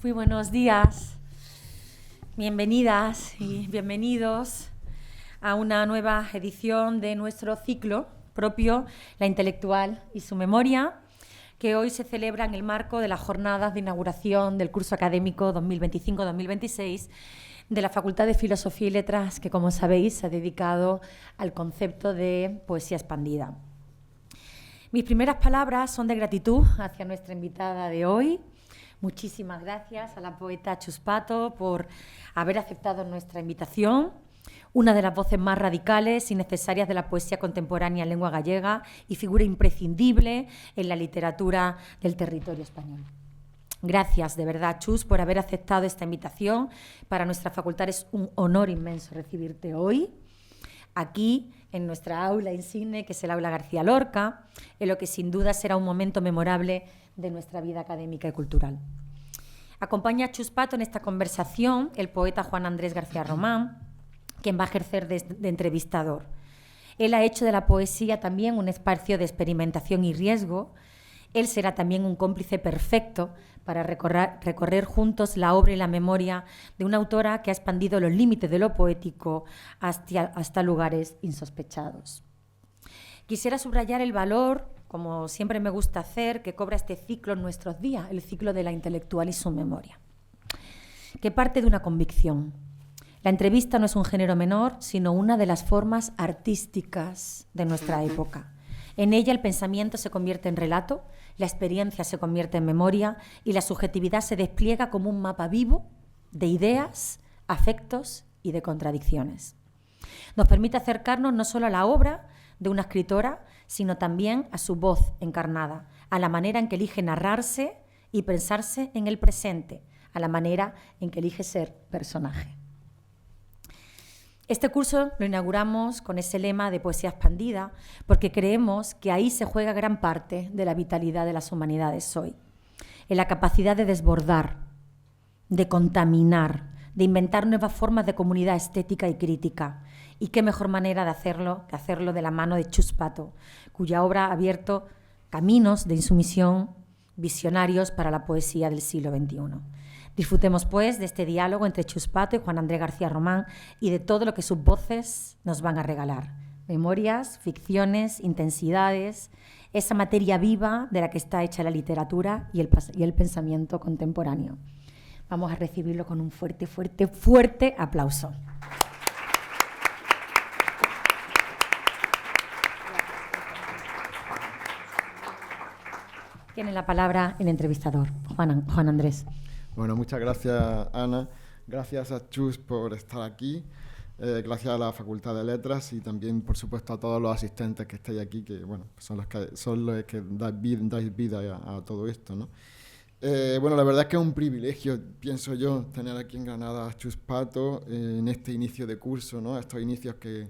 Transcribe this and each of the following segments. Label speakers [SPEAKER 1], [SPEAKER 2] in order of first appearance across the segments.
[SPEAKER 1] Muy buenos días, bienvenidas y bienvenidos a una nueva edición de nuestro ciclo propio, La Intelectual y su Memoria, que hoy se celebra en el marco de las jornadas de inauguración del curso académico 2025-2026 de la Facultad de Filosofía y Letras, que, como sabéis, se ha dedicado al concepto de poesía expandida. Mis primeras palabras son de gratitud hacia nuestra invitada de hoy. Muchísimas gracias a la poeta Chus Pato por haber aceptado nuestra invitación, una de las voces más radicales y necesarias de la poesía contemporánea en lengua gallega y figura imprescindible en la literatura del territorio español. Gracias, de verdad, Chus, por haber aceptado esta invitación. Para nuestra facultad es un honor inmenso recibirte hoy, aquí en nuestra aula insigne, que es el Aula García Lorca, en lo que sin duda será un momento memorable de nuestra vida académica y cultural. Acompaña a Chus Pato en esta conversación el poeta Juan Andrés García Román, quien va a ejercer de entrevistador. Él ha hecho de la poesía también un espacio de experimentación y riesgo. Él será también un cómplice perfecto para recorrer juntos la obra y la memoria de una autora que ha expandido los límites de lo poético hasta lugares insospechados. Quisiera subrayar el valor, como siempre me gusta hacer, que cobra este ciclo en nuestros días, el ciclo de La Intelectual y su Memoria, que parte de una convicción. La entrevista no es un género menor, sino una de las formas artísticas de nuestra época. En ella el pensamiento se convierte en relato, la experiencia se convierte en memoria y la subjetividad se despliega como un mapa vivo de ideas, afectos y de contradicciones. Nos permite acercarnos no solo a la obra de una escritora, sino también a su voz encarnada, a la manera en que elige narrarse y pensarse en el presente, a la manera en que elige ser personaje. Este curso lo inauguramos con ese lema de poesía expandida, porque creemos que ahí se juega gran parte de la vitalidad de las humanidades hoy, en la capacidad de desbordar, de contaminar, de inventar nuevas formas de comunidad estética y crítica. Y qué mejor manera de hacerlo que hacerlo de la mano de Chus Pato, cuya obra ha abierto caminos de insumisión visionarios para la poesía del siglo XXI. Disfrutemos, pues, de este diálogo entre Chus Pato y Juan Andrés García Román y de todo lo que sus voces nos van a regalar. Memorias, ficciones, intensidades, esa materia viva de la que está hecha la literatura y el pensamiento contemporáneo. Vamos a recibirlo con un fuerte, fuerte, fuerte aplauso. Tiene la palabra el entrevistador, Juan Andrés.
[SPEAKER 2] Bueno, muchas gracias, Ana. Gracias a Chus por estar aquí. Gracias a la Facultad de Letras y también, por supuesto, a todos los asistentes que estáis aquí, que bueno, son los que dais vida a todo esto, ¿no? Bueno, la verdad es que es un privilegio, pienso yo, tener aquí en Granada a Chus Pato en este inicio de curso, ¿no? Estos inicios que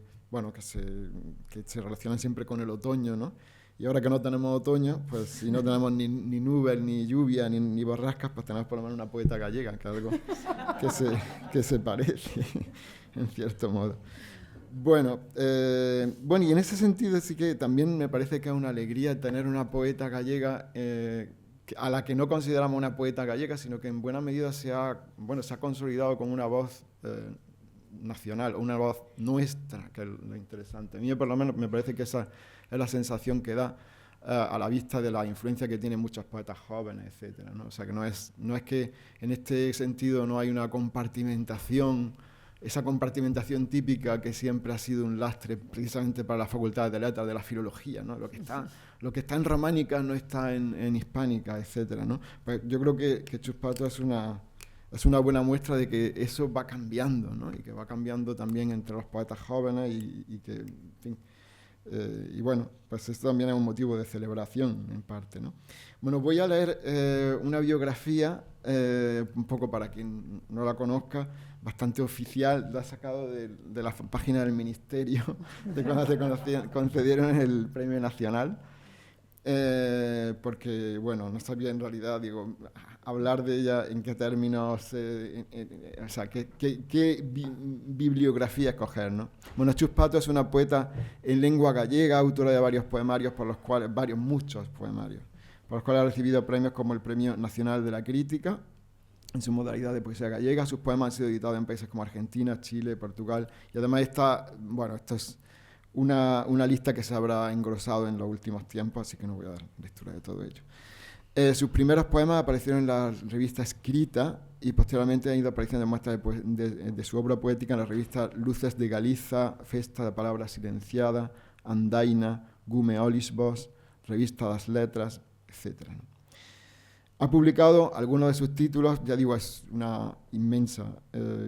[SPEAKER 2] se relacionan siempre con el otoño, ¿no? Y ahora que no tenemos otoño, pues si no tenemos ni nubes, ni lluvia, ni borrascas, pues tenemos por lo menos una poeta gallega, que es algo que se parece, en cierto modo. Bueno, y en ese sentido sí que también me parece que es una alegría tener una poeta gallega a la que no consideramos una poeta gallega, sino que en buena medida se ha consolidado como una voz nacional, una voz nuestra, que es lo interesante. A mí, por lo menos, me parece que esa es la sensación que da a la vista de la influencia que tienen muchos poetas jóvenes, etcétera, ¿no? O sea, que no es que en este sentido no hay una compartimentación, esa compartimentación típica que siempre ha sido un lastre precisamente para la Facultad de Letras, de la filología, ¿no? Lo que está en románica no está en hispánica, etcétera, ¿no? Pues yo creo que Chus Pato es una buena muestra de que eso va cambiando, ¿no? Y que va cambiando también entre los poetas jóvenes y que, en fin, y bueno, pues esto también es un motivo de celebración en parte, ¿no? Bueno, voy a leer una biografía, un poco para quien no la conozca, bastante oficial, la he sacado de la página del Ministerio, de cuando te concedieron el Premio Nacional. Porque, bueno, no sabía en realidad, hablar de ella, en qué términos, o sea, qué bibliografía escoger, ¿no? Bueno, Chus Pato es una poeta en lengua gallega, autora de varios poemarios, muchos poemarios, por los cuales ha recibido premios como el Premio Nacional de la Crítica, en su modalidad de poesía gallega. Sus poemas han sido editados en países como Argentina, Chile, Portugal, y además esto es una lista que se habrá engrosado en los últimos tiempos, así que no voy a dar lectura de todo ello. Sus primeros poemas aparecieron en la revista Escrita y posteriormente han ido apareciendo en muestras de su obra poética en la revista Luces de Galiza, Festa de Palabras Silenciadas, Andaina, Gume Olisbos, Revista das Letras, etc. Ha publicado algunos de sus títulos, ya digo, es una inmensa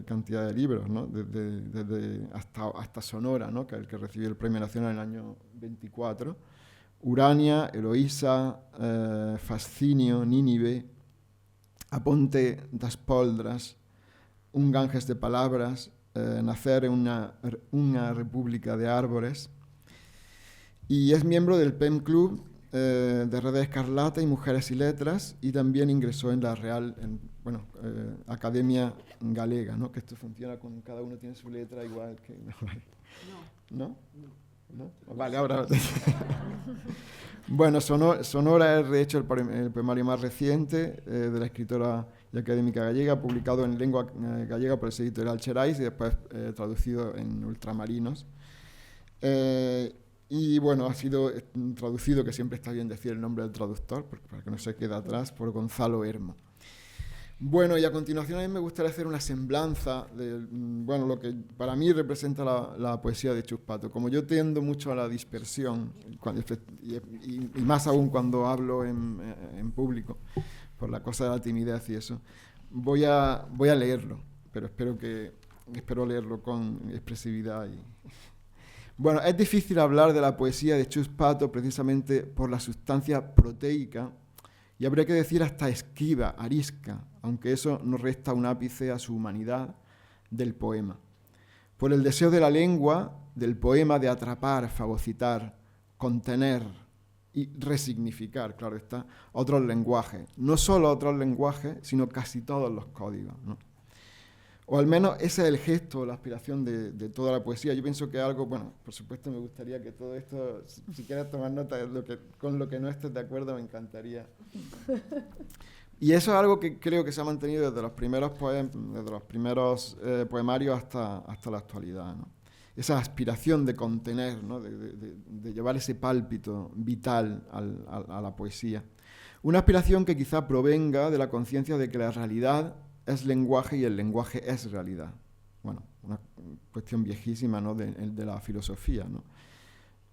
[SPEAKER 2] cantidad de libros, ¿no? Desde hasta Sonora, ¿no? Que es el que recibió el Premio Nacional en el año 24. Urania, Eloísa, Fascinio, Nínive, Aponte das Poldras, Un Ganges de Palabras, Nacer en una República de Árboles, y es miembro del PEM Club de Red Escarlata y Mujeres y Letras, y también ingresó en la Real Academia Galega, ¿no? Que esto funciona con cada uno tiene su letra igual que... ¿No? ¿No? Vale, ahora... Bueno, Sonora es de hecho el poemario más reciente de la escritora y académica gallega, publicado en lengua gallega por el sello editorial Cherais y después traducido en Ultramarinos. Y bueno, ha sido traducido, que siempre está bien decir el nombre del traductor, para que no se quede atrás, por Gonzalo Hermo. Bueno, y a continuación a mí me gustaría hacer una semblanza de lo que para mí representa la poesía de Chus Pato. Como yo tiendo mucho a la dispersión, y más aún cuando hablo en público, por la cosa de la timidez y eso, voy a leerlo, pero espero leerlo con expresividad. Bueno, es difícil hablar de la poesía de Chus Pato precisamente por la sustancia proteica, y habría que decir hasta esquiva, arisca, aunque eso no resta un ápice a su humanidad, del poema. Por el deseo de la lengua, del poema, de atrapar, fagocitar, contener y resignificar, claro está, otros lenguajes. No solo otros lenguajes, sino casi todos los códigos, ¿no? O al menos ese es el gesto, la aspiración de toda la poesía. Yo pienso que algo, por supuesto me gustaría que todo esto, si quieres tomar nota con lo que no estés de acuerdo, me encantaría. Y eso es algo que creo que se ha mantenido desde los primeros poemarios hasta la actualidad, ¿no? Esa aspiración de contener, ¿no? de llevar ese pálpito vital a la poesía. Una aspiración que quizá provenga de la conciencia de que la realidad es lenguaje y el lenguaje es realidad. Bueno, una cuestión viejísima, ¿no? de la filosofía, ¿no?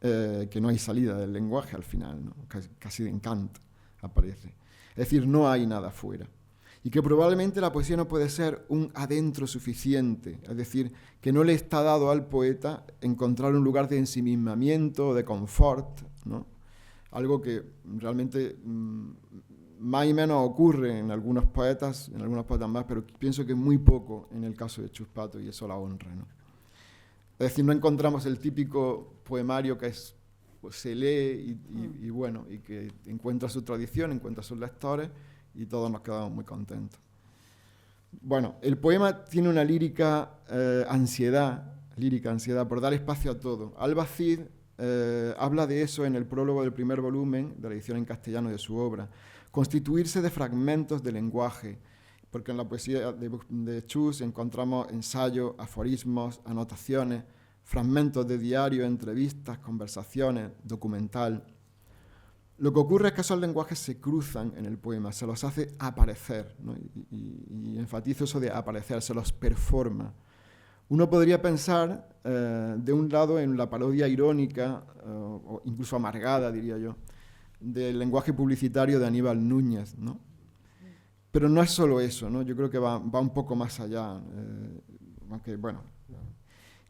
[SPEAKER 2] Que no hay salida del lenguaje al final, ¿no? Casi en Kant aparece. Es decir, no hay nada fuera. Y que probablemente la poesía no puede ser un adentro suficiente, es decir, que no le está dado al poeta encontrar un lugar de ensimismamiento, de confort, ¿no? Algo que realmente más y menos ocurre en algunos poetas más, pero pienso que muy poco en el caso de Chus Pato, y eso la honra, ¿no? Es decir, no encontramos el típico poemario que se lee y que encuentra su tradición, encuentra sus lectores, y todos nos quedamos muy contentos. Bueno, el poema tiene una lírica ansiedad por dar espacio a todo. Alba Cid habla de eso en el prólogo del primer volumen de la edición en castellano de su obra. Constituirse de fragmentos de lenguaje, porque en la poesía de Chus encontramos ensayos, aforismos, anotaciones, fragmentos de diario, entrevistas, conversaciones, documental. Lo que ocurre es que esos lenguajes se cruzan en el poema, se los hace aparecer, ¿no? y enfatizo eso de aparecer, se los performa. Uno podría pensar, de un lado, en la parodia irónica, o incluso amargada, diría yo, del lenguaje publicitario de Aníbal Núñez, ¿no? Pero no es solo eso, ¿no? Yo creo que va un poco más allá. Aunque,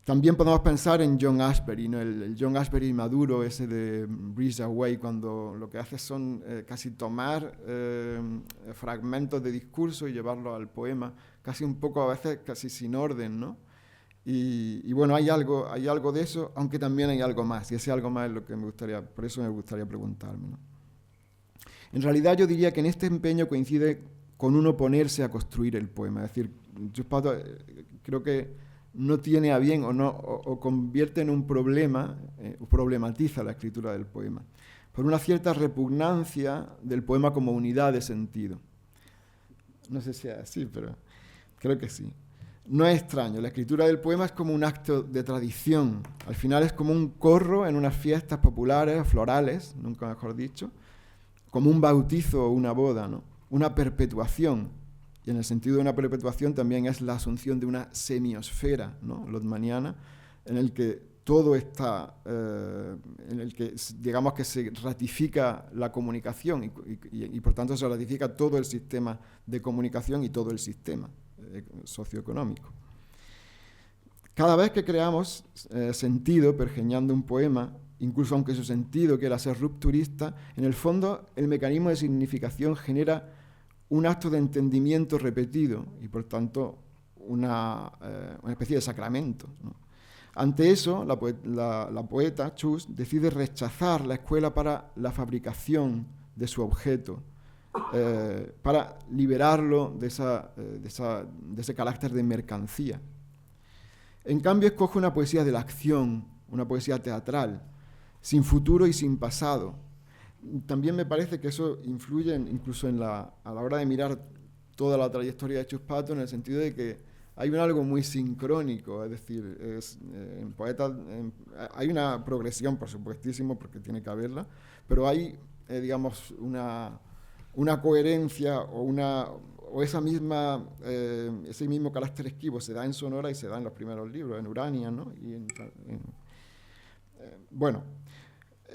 [SPEAKER 2] también podemos pensar en John Ashbery, ¿no? El John Ashbery maduro, ese de Breeze Away, cuando lo que hace son casi tomar fragmentos de discurso y llevarlos al poema, casi un poco a veces casi sin orden, ¿no? Y bueno, hay algo de eso, aunque también hay algo más, y ese algo más es lo que por eso me gustaría preguntarme, ¿no? En realidad yo diría que en este empeño coincide con uno ponerse a construir el poema, es decir, Chus Pato creo que no tiene a bien o convierte en un problema, o problematiza la escritura del poema, por una cierta repugnancia del poema como unidad de sentido. No sé si es así, pero creo que sí. No es extraño, la escritura del poema es como un acto de tradición. Al final es como un corro en unas fiestas populares, florales, nunca mejor dicho, como un bautizo o una boda, ¿no? Una perpetuación. Y en el sentido de una perpetuación también es la asunción de una semiosfera, ¿no? Lotmaniana, en el que todo está, en el que digamos que se ratifica la comunicación y por tanto se ratifica todo el sistema de comunicación y todo el sistema socioeconómico. Cada vez que creamos sentido pergeñando un poema, incluso aunque su sentido quiera ser rupturista, en el fondo el mecanismo de significación genera un acto de entendimiento repetido y por tanto una especie de sacramento, ¿no? Ante eso, la poeta Chus decide rechazar la escuela para la fabricación de su objeto, para liberarlo de ese carácter de mercancía. En cambio, escoge una poesía de la acción, una poesía teatral, sin futuro y sin pasado. También me parece que eso influye incluso a la hora de mirar toda la trayectoria de Chus Pato, en el sentido de que hay algo muy sincrónico, es decir, en poetas hay una progresión, por supuestísimo, porque tiene que haberla, pero hay, digamos, una coherencia o ese mismo carácter esquivo se da en Sonora y se da en los primeros libros, en Urania, ¿no? Bueno,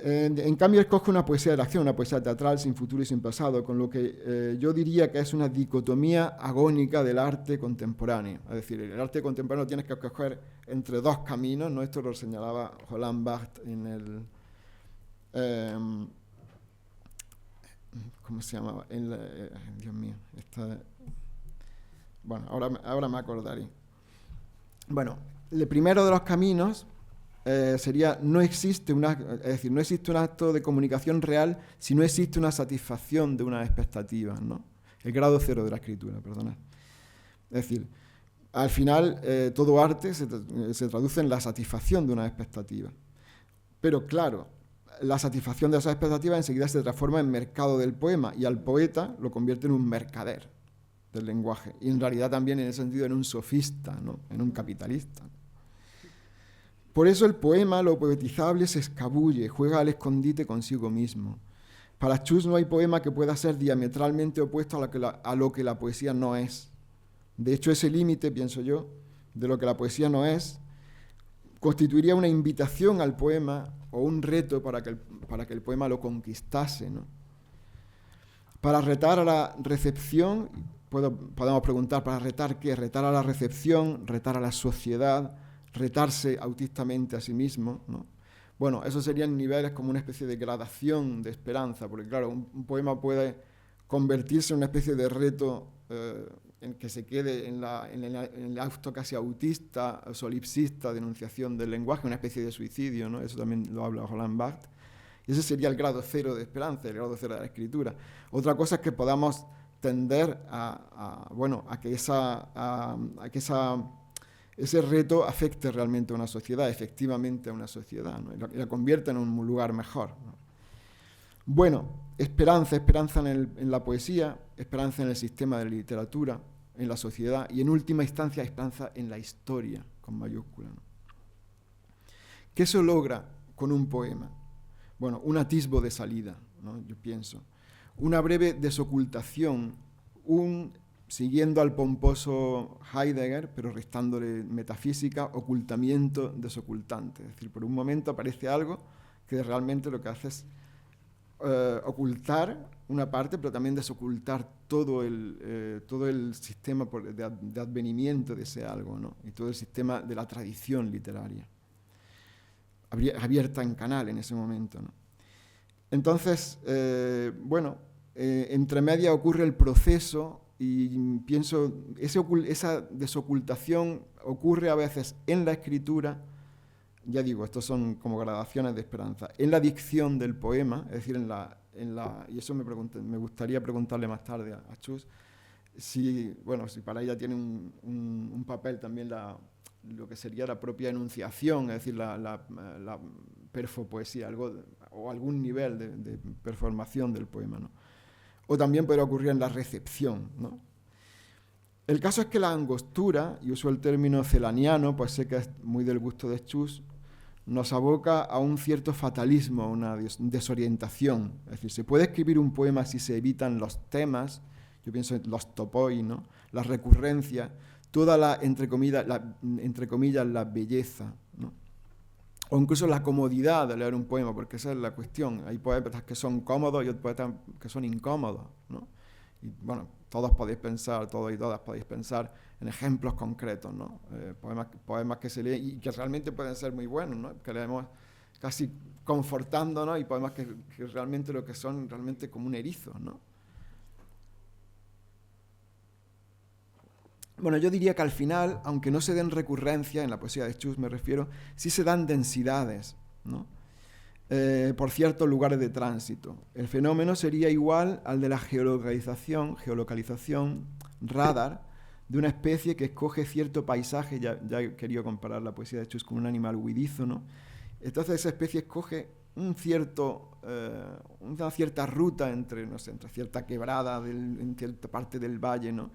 [SPEAKER 2] en cambio escoge una poesía de la acción, una poesía teatral sin futuro y sin pasado, con lo que yo diría que es una dicotomía agónica del arte contemporáneo. Es decir, el arte contemporáneo tienes que escoger entre dos caminos, ¿no? Esto lo señalaba Roland Barthes en el... ¿cómo se llamaba? Dios mío, bueno, ahora me acordaré. Bueno, el primero de los caminos sería, no existe un acto de comunicación real si no existe una satisfacción de unas expectativas, ¿no? El grado cero de la escritura, perdonad. Es decir, al final todo arte se traduce en la satisfacción de una expectativa. Pero claro, la satisfacción de esas expectativas enseguida se transforma en mercado del poema y al poeta lo convierte en un mercader del lenguaje y en realidad también en ese sentido en un sofista, ¿no? En un capitalista. Por eso el poema, lo poetizable, se escabulle, juega al escondite consigo mismo. Para Chus no hay poema que pueda ser diametralmente opuesto a lo que la poesía no es. De hecho, ese límite, pienso yo, de lo que la poesía no es, constituiría una invitación al poema o un reto para que el poema lo conquistase, ¿no? Para retar a la recepción, podemos preguntar, ¿para retar qué? Retar a la recepción, retar a la sociedad, retarse autistamente a sí mismo, ¿no? Bueno, esos serían niveles como una especie de gradación de esperanza, porque claro, un poema puede convertirse en una especie de reto en que se quede en el acto casi autista, solipsista, de enunciación del lenguaje, una especie de suicidio, ¿no? Eso también lo habla Roland Barthes. Y ese sería el grado cero de esperanza, el grado cero de la escritura. Otra cosa es que podamos tender a que ese reto afecte realmente a una sociedad, efectivamente a una sociedad, ¿no? Y la convierta en un lugar mejor, ¿no? Bueno, esperanza en la poesía, esperanza en el sistema de la literatura, en la sociedad y en última instancia esperanza en la historia, con mayúscula, ¿no? ¿Qué se logra con un poema? Bueno, un atisbo de salida, ¿no? Yo pienso. Una breve desocultación, siguiendo al pomposo Heidegger, pero restándole metafísica, ocultamiento desocultante. Es decir, por un momento aparece algo que realmente lo que hace es ocultar una parte, pero también desocultar todo el sistema de advenimiento de ese algo, ¿no? Y todo el sistema de la tradición literaria, abierta en canal en ese momento, ¿no? Entonces, entre medias ocurre el proceso y pienso, esa desocultación ocurre a veces en la escritura. Ya digo, estos son como gradaciones de esperanza. En la dicción del poema, es decir, y eso me gustaría preguntarle más tarde a Chus, si para ella tiene un papel también lo que sería la propia enunciación, es decir, la perfopoesía, o algún nivel de performación del poema, ¿no? O también puede ocurrir en la recepción, ¿no? El caso es que la angostura, y uso el término celaniano, pues sé que es muy del gusto de Chus, nos aboca a un cierto fatalismo, a una desorientación. Es decir, se puede escribir un poema si se evitan los temas, yo pienso en los topoi, ¿no? Las recurrencias, toda la, entre comillas, la belleza, ¿no? O incluso la comodidad de leer un poema, porque esa es la cuestión. Hay poetas que son cómodos y otros poetas que son incómodos, ¿no? Y bueno, todos podéis pensar, todos y todas podéis pensar en ejemplos concretos, ¿no? Poemas que se leen y que realmente pueden ser muy buenos, ¿no? Que leemos casi confortándonos, y poemas que realmente lo que son realmente como un erizo, ¿no? Bueno, yo diría que al final, aunque no se den recurrencias, en la poesía de Chus me refiero, sí se dan densidades, ¿no? Por ciertos lugares de tránsito. El fenómeno sería igual al de la geolocalización radar, de una especie que escoge cierto paisaje. Ya he querido comparar la poesía de Chus con un animal huidizo, ¿no? Entonces esa especie escoge una cierta ruta entre cierta quebrada, en cierta parte del valle, ¿no?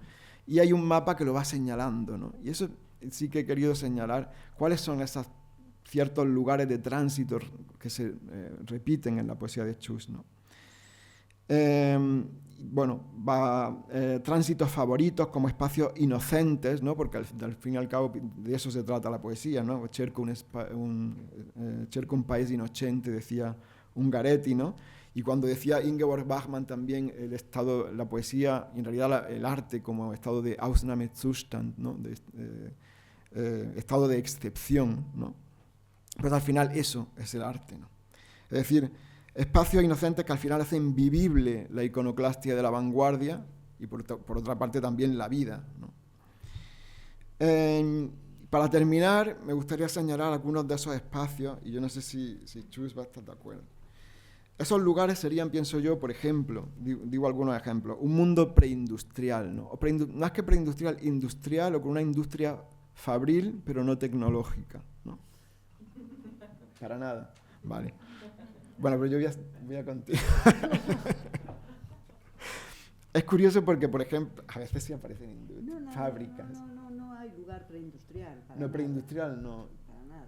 [SPEAKER 2] Y hay un mapa que lo va señalando, ¿no? Y eso sí que he querido señalar cuáles son esos ciertos lugares de tránsito que se repiten en la poesía de Chus, ¿no? Tránsitos favoritos como espacios inocentes, ¿no? Porque al fin y al cabo de eso se trata la poesía, ¿no? Cerco un paese innocente, decía Ungaretti, ¿no? Y cuando decía Ingeborg Bachmann también la poesía, y en realidad el arte como estado de Ausnahmezustand, ¿no? Estado de excepción, ¿no? Pues al final eso es el arte, ¿no? Es decir, espacios inocentes que al final hacen vivible la iconoclastia de la vanguardia y por otra parte también la vida, ¿no? Para terminar, me gustaría señalar algunos de esos espacios, y yo no sé si Chus va a estar de acuerdo. Esos lugares serían, pienso yo, por ejemplo, digo algunos ejemplos, un mundo preindustrial, ¿no? Más que preindustrial, industrial, o con una industria fabril, pero no tecnológica, ¿no? Para nada. Vale. Bueno, pero yo voy a continuar. Es curioso porque, por ejemplo, a veces sí aparecen fábricas.
[SPEAKER 3] No hay lugar preindustrial.
[SPEAKER 2] Preindustrial no.
[SPEAKER 3] Para nada.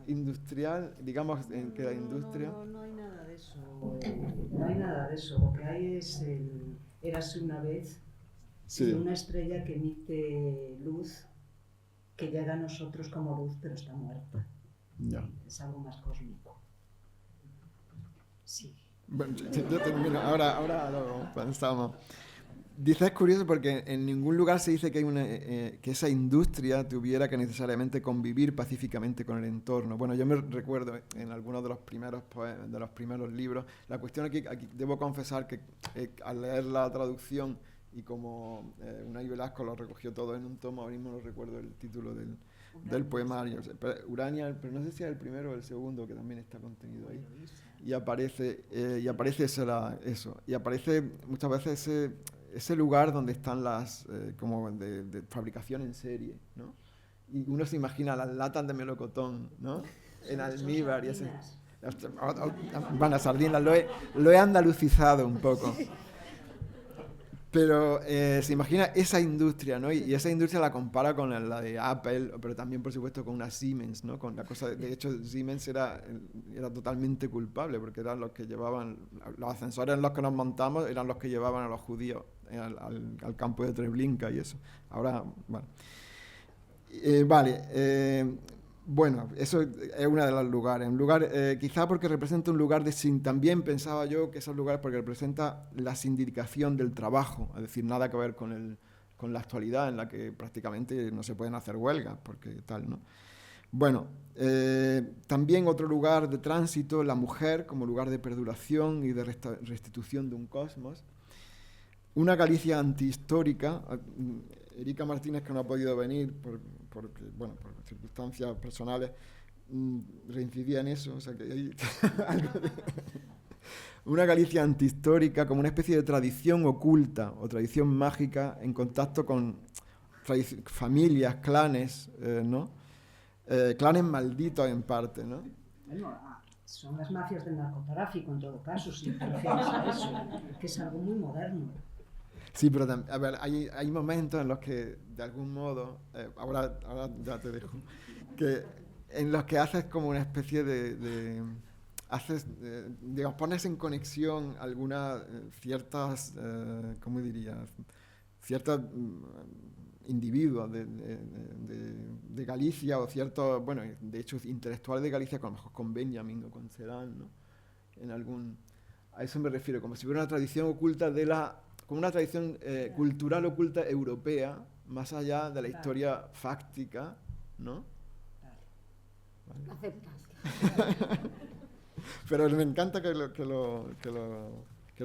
[SPEAKER 2] Industrial, digamos, que la industria.
[SPEAKER 3] No hay nada de eso. No hay nada de eso. Lo que hay es Érase una vez, sí, una estrella que emite luz, que llega a nosotros como luz, pero está muerta.
[SPEAKER 2] Ya.
[SPEAKER 3] Es algo más cósmico. Sí.
[SPEAKER 2] Bueno, yo termino. Ahora lo pensamos. Dice, es curioso porque en ningún lugar se dice que esa industria tuviera que necesariamente convivir pacíficamente con el entorno. Bueno, yo me recuerdo en algunos de los primeros libros, la cuestión aquí debo confesar que al leer la traducción y como Unai Velasco lo recogió todo en un tomo, ahora mismo no recuerdo el título del poemario. Urania, pero no sé si es el primero o el segundo que también está contenido ahí. Y aparece eso. Y aparece muchas veces ese lugar donde están las como de fabricación en serie, ¿no? Y uno se imagina las latas de melocotón, ¿no? En almíbar y ese. Van a sardinas, lo he andalucizado un poco. Pero se imagina esa industria, ¿no? Y esa industria la compara con la de Apple, pero también, por supuesto, con una Siemens, ¿no? Con la cosa de hecho, Siemens era totalmente culpable, porque eran los que llevaban, los ascensores en los que nos montamos eran los que llevaban a los judíos al campo de Treblinka y eso. Ahora, bueno. Bueno, eso es uno de los lugares. Un lugar, quizá porque representa un lugar también pensaba yo que esos lugares porque representa la sindicación del trabajo, es decir, nada que ver con la actualidad en la que prácticamente no se pueden hacer huelgas, porque tal, ¿no? Bueno, también otro lugar de tránsito, la mujer como lugar de perduración y de restitución de un cosmos. Una Galicia antihistórica. Erika Martínez, que no ha podido venir por circunstancias personales, reincidía en eso, o sea que hay algo de una Galicia antihistórica como una especie de tradición oculta o tradición mágica en contacto con familias, clanes, ¿no? Clanes malditos en parte, ¿no?
[SPEAKER 3] Bueno, son las mafias del narcotráfico en todo caso, si te refieres a eso, que es algo muy moderno.
[SPEAKER 2] Sí, pero a ver, hay momentos en los que, de algún modo, ahora ya te dejo, que en los que haces como una especie digamos, pones en conexión algunas ciertas, ¿cómo dirías? Ciertos individuos de Galicia o ciertos, bueno, de hecho, intelectuales de Galicia, a lo mejor con Benjamin o con Sedán, ¿no? A eso me refiero, como si hubiera una tradición oculta como una tradición cultural oculta europea, más allá de la historia fáctica, ¿no?
[SPEAKER 1] Vale. Aceptas.
[SPEAKER 2] Pero me encanta que lo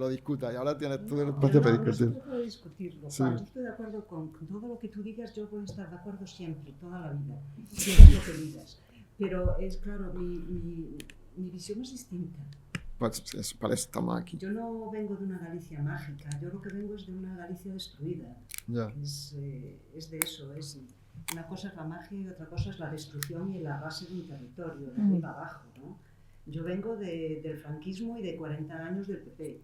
[SPEAKER 2] discutas, y ahora tienes todo el espacio para discutir.
[SPEAKER 3] No puedo discutirlo,
[SPEAKER 2] sí.
[SPEAKER 3] Juan, yo estoy de acuerdo con todo lo que tú digas, yo voy a estar de acuerdo siempre, toda la vida, digas lo que digas. Pero es claro, mi visión es distinta.
[SPEAKER 2] Pues para eso estamos aquí.
[SPEAKER 3] Yo no vengo de una Galicia mágica, yo lo que vengo es de una Galicia destruida.
[SPEAKER 2] Ya.
[SPEAKER 3] Es de eso, una cosa es la magia y otra cosa es la destrucción y el arrase de un territorio, de arriba abajo, ¿no? Yo vengo del franquismo y de 40 años del PP,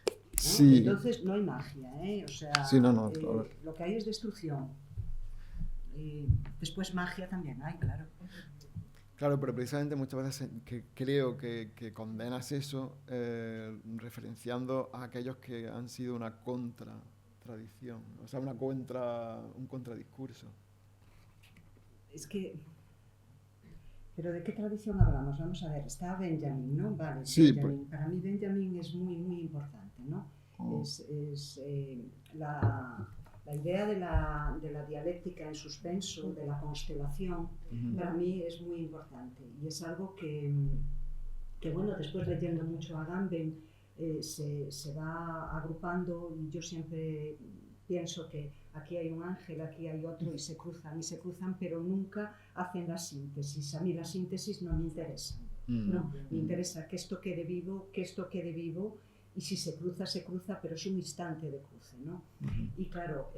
[SPEAKER 3] ¿no?
[SPEAKER 2] Sí.
[SPEAKER 3] Entonces no hay magia, ¿eh? O sea,
[SPEAKER 2] sí, no, claro.
[SPEAKER 3] Lo que hay es destrucción. Después magia también hay, claro.
[SPEAKER 2] Claro, pero precisamente muchas veces creo que condenas eso referenciando a aquellos que han sido una contratradición, o sea, un contradiscurso.
[SPEAKER 3] Es que... ¿Pero de qué tradición hablamos? Vamos a ver, está Benjamin, ¿no? Vale,
[SPEAKER 2] sí,
[SPEAKER 3] Benjamin. Para mí Benjamin es muy, muy importante, ¿no? Oh. Es la idea de la dialéctica en suspenso, de la constelación, para mí es muy importante. Y es algo que bueno, después leyendo mucho a Agamben, se va agrupando, y yo siempre pienso que aquí hay un ángel, aquí hay otro, y se cruzan, pero nunca hacen la síntesis. A mí la síntesis no me interesa, ¿no? Me interesa que esto quede vivo, y si se cruza, pero es un instante de cruce, ¿no? Y claro,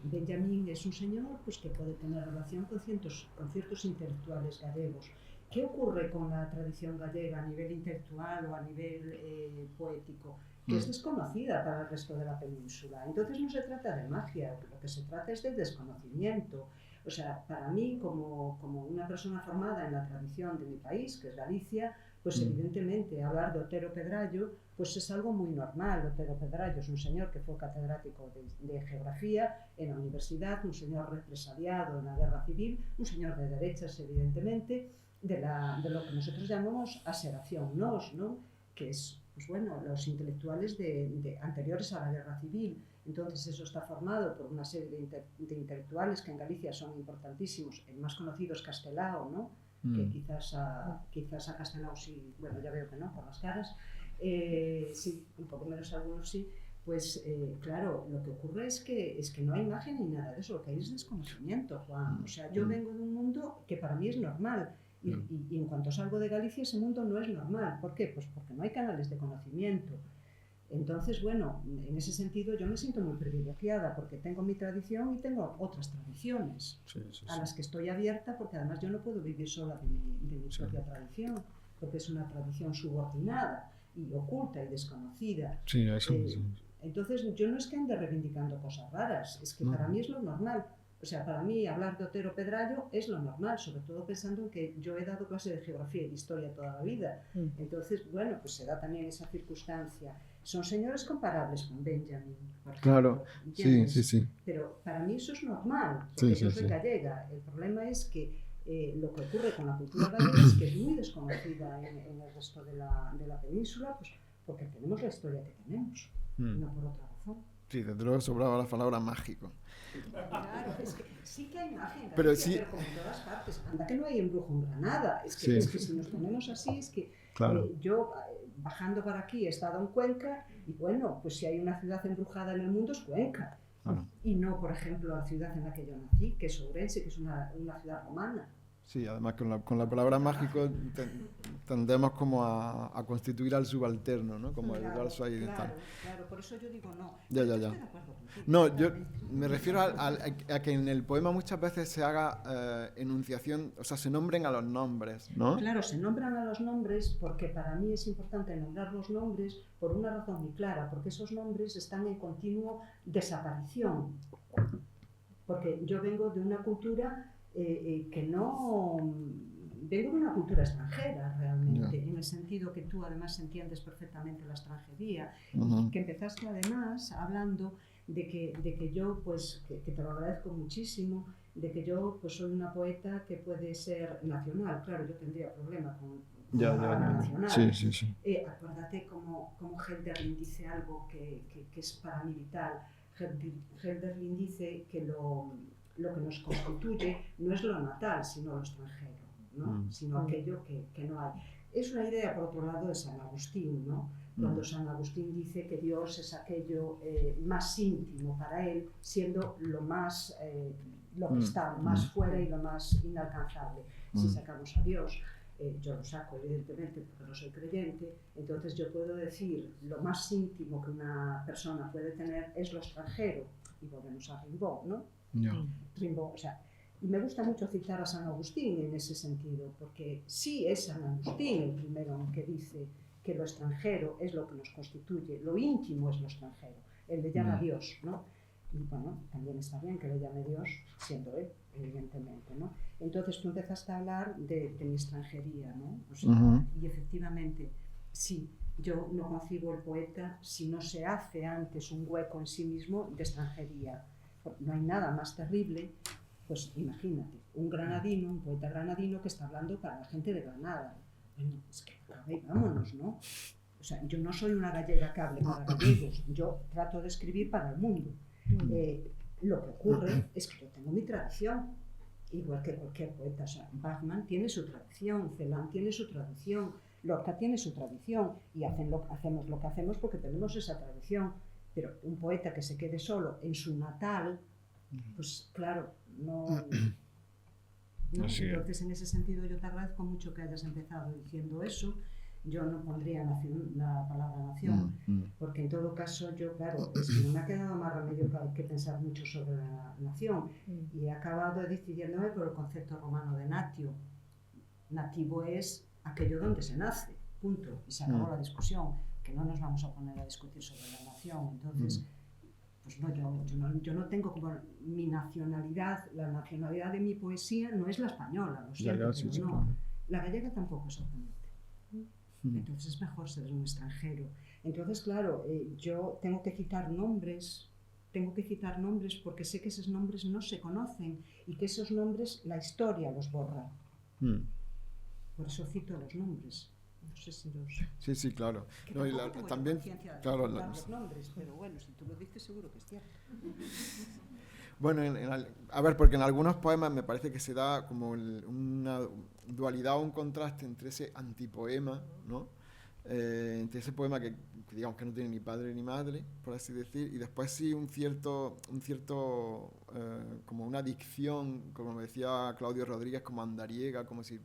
[SPEAKER 3] Benjamin es un señor pues, que puede tener relación con ciertos intelectuales gallegos. ¿Qué ocurre con la tradición gallega a nivel intelectual o a nivel poético? Que es desconocida para el resto de la península. Entonces no se trata de magia, lo que se trata es del desconocimiento. O sea, para mí, como una persona formada en la tradición de mi país, que es Galicia, pues evidentemente hablar de Otero Pedrayo pues es algo muy normal. Otero Pedrayo es un señor que fue catedrático de geografía en la universidad, un señor represaliado en la guerra civil, un señor de derechas, evidentemente, de lo que nosotros llamamos aseración nos, ¿no? Que es pues bueno, los intelectuales anteriores a la guerra civil. Entonces eso está formado por una serie de intelectuales que en Galicia son importantísimos. El más conocido es Castelao, ¿no? Que quizás a Castelao sí, bueno, ya veo que no, por las caras. Sí, un poco menos algunos sí. Pues claro, lo que ocurre es que no hay imagen ni nada de eso, lo que hay es desconocimiento, Juan. O sea, yo vengo de un mundo que para mí es normal. Y en cuanto salgo de Galicia, ese mundo no es normal. ¿Por qué? Pues porque no hay canales de conocimiento. Entonces, bueno, en ese sentido yo me siento muy privilegiada porque tengo mi tradición y tengo otras tradiciones a las que estoy abierta, porque además yo no puedo vivir sola de mi propia tradición, porque es una tradición subordinada y oculta y desconocida.
[SPEAKER 2] Sí, eso
[SPEAKER 3] entonces, yo no es que ande reivindicando cosas raras, es que para mí es lo normal. O sea, para mí hablar de Otero Pedrayo es lo normal, sobre todo pensando en que yo he dado clase de geografía y de historia toda la vida. Entonces, bueno, pues se da también esa circunstancia. Son señores comparables con Benjamin, por ejemplo,
[SPEAKER 2] claro,
[SPEAKER 3] ¿entiendes?
[SPEAKER 2] sí.
[SPEAKER 3] Pero para mí eso es normal, porque yo soy gallega. El problema es que lo que ocurre con la cultura gallega es que es muy desconocida en el resto de la península, pues porque tenemos la historia que tenemos, no por otra razón.
[SPEAKER 2] Sí, desde luego sobraba la palabra mágico.
[SPEAKER 3] Claro, es que sí que hay magia,
[SPEAKER 2] pero sí,
[SPEAKER 3] como en todas partes. Anda que no hay embrujo en Granada. Es que si nos ponemos así, es que yo bajando para aquí he estado en Cuenca y bueno, pues si hay una ciudad embrujada en el mundo es Cuenca. Y no, por ejemplo, la ciudad en la que yo nací, que es Ourense, que es una ciudad romana.
[SPEAKER 2] Sí, además con la palabra mágico tendemos como a constituir al subalterno, ¿no? Como el verso ahí
[SPEAKER 3] claro,
[SPEAKER 2] tal.
[SPEAKER 3] claro, por eso yo digo no.
[SPEAKER 2] Ya.
[SPEAKER 3] Estoy de acuerdo contigo,
[SPEAKER 2] No, yo me refiero a que en el poema muchas veces se haga enunciación, o sea, se nombren a los nombres, ¿no?
[SPEAKER 3] Claro, se nombran a los nombres porque para mí es importante nombrar los nombres por una razón muy clara, porque esos nombres están en continuo desaparición. Porque yo vengo de una cultura que no... Vengo de una cultura extranjera realmente, en el sentido que tú además entiendes perfectamente la extranjería, y que empezaste además hablando de que yo, pues, que te lo agradezco muchísimo, de que yo pues soy una poeta que puede ser nacional. Claro, yo tendría problema con la palabra nacional.
[SPEAKER 2] Sí.
[SPEAKER 3] Acuérdate como Hölderlin dice algo que es para mí vital. Hölderlin dice que lo que nos constituye no es lo natal, sino lo extranjero, ¿no? Sino aquello que no hay. Es una idea, por otro lado, de San Agustín, ¿no? Cuando San Agustín dice que Dios es aquello más íntimo para él, siendo lo más, lo que está más fuera y lo más inalcanzable. Si sacamos a Dios, yo lo saco evidentemente porque no soy creyente, entonces yo puedo decir lo más íntimo que una persona puede tener es lo extranjero, y volvemos a Rimbaud, ¿no? Rimbaud, o sea, y me gusta mucho citar a San Agustín en ese sentido, porque sí es San Agustín el primero en que dice que lo extranjero es lo que nos constituye, lo íntimo es lo extranjero, él le llama Dios, ¿no? Y bueno, también está bien que le llame Dios, siendo él, evidentemente, ¿no? Entonces tú empezaste a hablar de mi extranjería, ¿no? O sea, y efectivamente, sí, yo no concibo el poeta si no se hace antes un hueco en sí mismo de extranjería. No hay nada más terrible, pues imagínate, un granadino, un poeta granadino que está hablando para la gente de Granada. Bueno, es que, vámonos, ¿no? O sea, yo no soy una gallega que hable para gallegos, yo trato de escribir para el mundo. Lo que ocurre es que yo tengo mi tradición, igual que cualquier poeta. O sea, Bachmann tiene su tradición, Celan tiene su tradición, Lorca tiene su tradición, y hacemos lo que hacemos porque tenemos esa tradición. Pero un poeta que se quede solo en su natal, pues claro, no. Entonces, en ese sentido, yo te agradezco mucho que hayas empezado diciendo eso. Yo no pondría la palabra nación, porque en todo caso yo, claro, es que no me ha quedado más remedio que pensar mucho sobre la nación, y he acabado decidiéndome por el concepto romano de natio. Nativo es aquello donde se nace, punto, y se acabó la discusión, que no nos vamos a poner a discutir sobre la nación. Entonces, pues no, yo no tengo como mi nacionalidad, la nacionalidad de mi poesía no es la española, lo siento, pero no, la gallega tampoco exactamente. Entonces es mejor ser un extranjero. Entonces, claro, yo tengo que citar nombres porque sé que esos nombres no se conocen y que esos nombres la historia los borra. Por eso cito los nombres. No sé si los...
[SPEAKER 2] Sí, claro.
[SPEAKER 3] No, y también, claro, los nombres, pero bueno, si tú lo dices seguro que es cierto.
[SPEAKER 2] Bueno, a ver, porque en algunos poemas me parece que se da como una dualidad o un contraste entre ese antipoema, ¿no? Entre ese poema que digamos que no tiene ni padre ni madre, por así decir, y después sí un cierto como una dicción, como me decía Claudio Rodríguez, como andariega, como si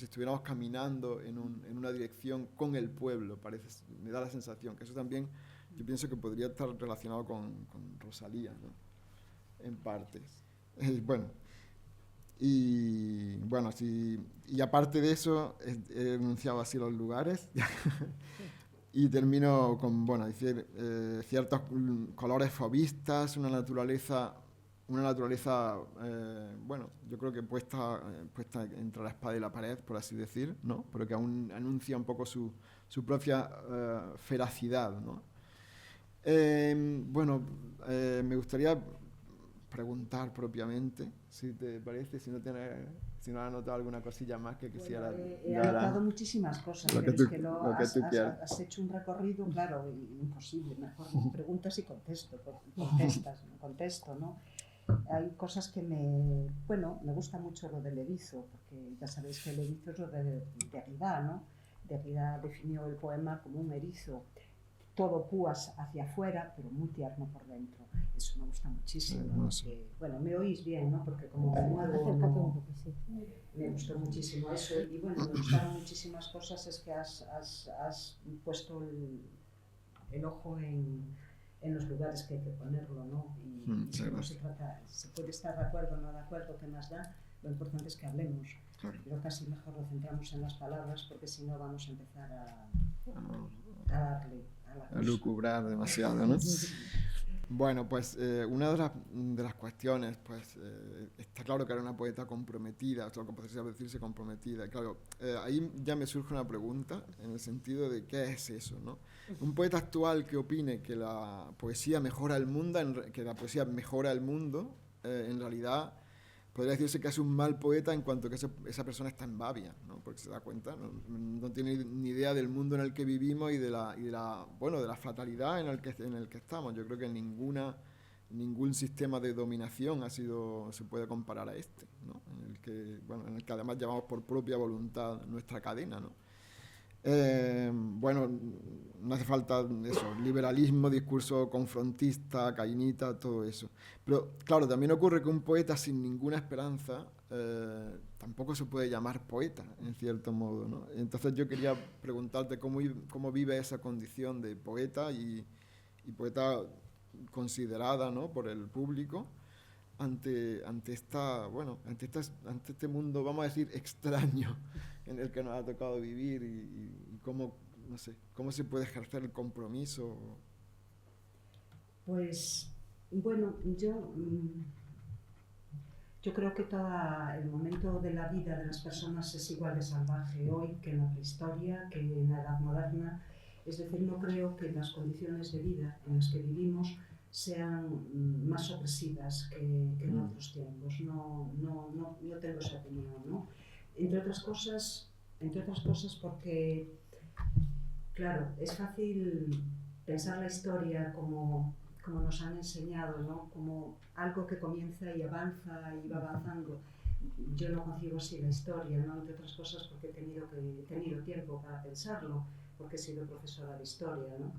[SPEAKER 2] estuviéramos caminando en una dirección con el pueblo, me da la sensación, que eso también yo pienso que podría estar relacionado con Rosalía, ¿no? En partes. Bueno, y aparte de eso, he enunciado así los lugares y termino con, decir ciertos colores fauvistas, una naturaleza, yo creo que puesta entre la espada y la pared, por así decir, ¿no? Pero que aún anuncia un poco su propia feracidad, ¿no? Me gustaría preguntar propiamente, si te parece, si no has anotado alguna cosilla más que quisiera.
[SPEAKER 3] He anotado muchísimas cosas, pero es que has hecho un recorrido, claro, imposible. Mejor preguntas y contesto, ¿no? Hay cosas que me gusta mucho lo del erizo, porque ya sabéis que el erizo es lo de Derrida, ¿no? Derrida definió el poema como un erizo, todo púas hacia afuera, pero muy tierno por dentro. Eso me gusta muchísimo.
[SPEAKER 2] No sé.
[SPEAKER 3] Bueno, me oís bien, ¿no? Porque como me muevo,
[SPEAKER 1] Acércate un poco, sí.
[SPEAKER 3] me gustó muchísimo eso. Y bueno, me gustaron muchísimas cosas, es que has puesto el ojo en los lugares que hay que ponerlo, ¿no? Y no se trata, se puede estar de acuerdo o no de acuerdo, ¿qué más da? Lo importante es que hablemos.
[SPEAKER 2] Claro.
[SPEAKER 3] Pero casi mejor lo centramos en las palabras, porque si no vamos a empezar a darle a la cosa.
[SPEAKER 2] A lucubrar demasiado, ¿no? Bueno, pues una de las cuestiones, pues está claro que era una poeta comprometida, o sea, como podría decirse comprometida. Claro, ahí ya me surge una pregunta en el sentido de qué es eso, ¿no? Un poeta actual que opine que la poesía mejora el mundo, en realidad podría decirse que es un mal poeta en cuanto que esa persona está en babia, ¿no? Porque se da cuenta, no tiene ni idea del mundo en el que vivimos y de la fatalidad en el que estamos. Yo creo que ningún sistema de dominación se puede comparar a este, ¿no? En el que además llevamos por propia voluntad nuestra cadena, ¿no? No hace falta eso, liberalismo, discurso confrontista, cainita, todo eso. Pero claro, también ocurre que un poeta sin ninguna esperanza tampoco se puede llamar poeta, en cierto modo, ¿no? Entonces yo quería preguntarte cómo vive esa condición de poeta y poeta considerada, ¿no?, por el público ante este mundo, vamos a decir, extraño en el que nos ha tocado vivir y cómo, no sé, cómo se puede ejercer el compromiso.
[SPEAKER 3] Pues, bueno, yo creo que todo el momento de la vida de las personas es igual de salvaje hoy que en la prehistoria, que en la edad moderna. Es decir, no creo que las condiciones de vida en las que vivimos sean más opresivas que en otros tiempos. No tengo esa opinión, ¿no? Entre otras cosas porque, claro, es fácil pensar la historia como nos han enseñado, ¿no? Como algo que comienza y avanza y va avanzando. Yo no concibo así la historia, ¿no? Entre otras cosas porque he tenido tiempo para pensarlo, porque he sido profesora de historia, ¿no?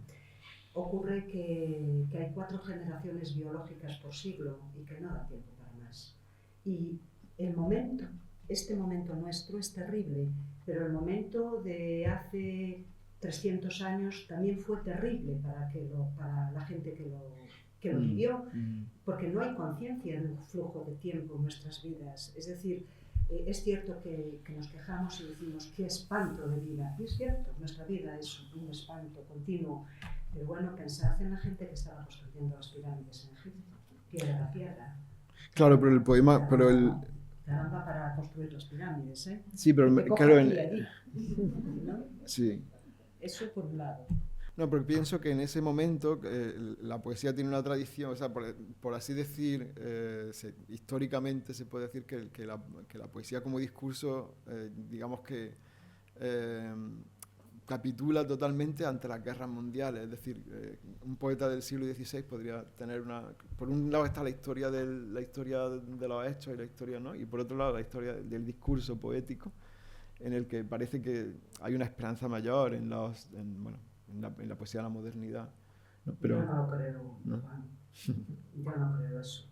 [SPEAKER 3] Ocurre que hay 4 generaciones biológicas por siglo y que no da tiempo para más. Y este momento nuestro es terrible, pero el momento de hace 300 años también fue terrible para la gente que lo vivió, porque no hay conciencia de un flujo de tiempo en nuestras vidas. Es decir, es cierto que nos quejamos y decimos qué espanto de vida, y es cierto, nuestra vida es un espanto continuo. Pero bueno, pensad en la gente que estaba construyendo las pirámides en Egipto, piedra a piedra.
[SPEAKER 2] Claro, pero el poema,
[SPEAKER 3] Caramba, para construir las pirámides, ¿eh?
[SPEAKER 2] Sí, pero
[SPEAKER 3] claro, allí, ¿no?
[SPEAKER 2] Sí.
[SPEAKER 3] Eso por un lado.
[SPEAKER 2] No, porque pienso que en ese momento la poesía tiene una tradición, o sea, por así decir, históricamente se puede decir que la poesía como discurso, digamos que capitula totalmente ante las guerras mundiales. Es decir, un poeta del siglo XVI podría tener por un lado está la historia de los hechos y la historia, ¿no? Y por otro lado la historia del discurso poético, en el que parece que hay una esperanza mayor en la poesía de la modernidad, ¿no? Pero,
[SPEAKER 3] yo no lo creo, ¿no? Juan. Yo no creo eso.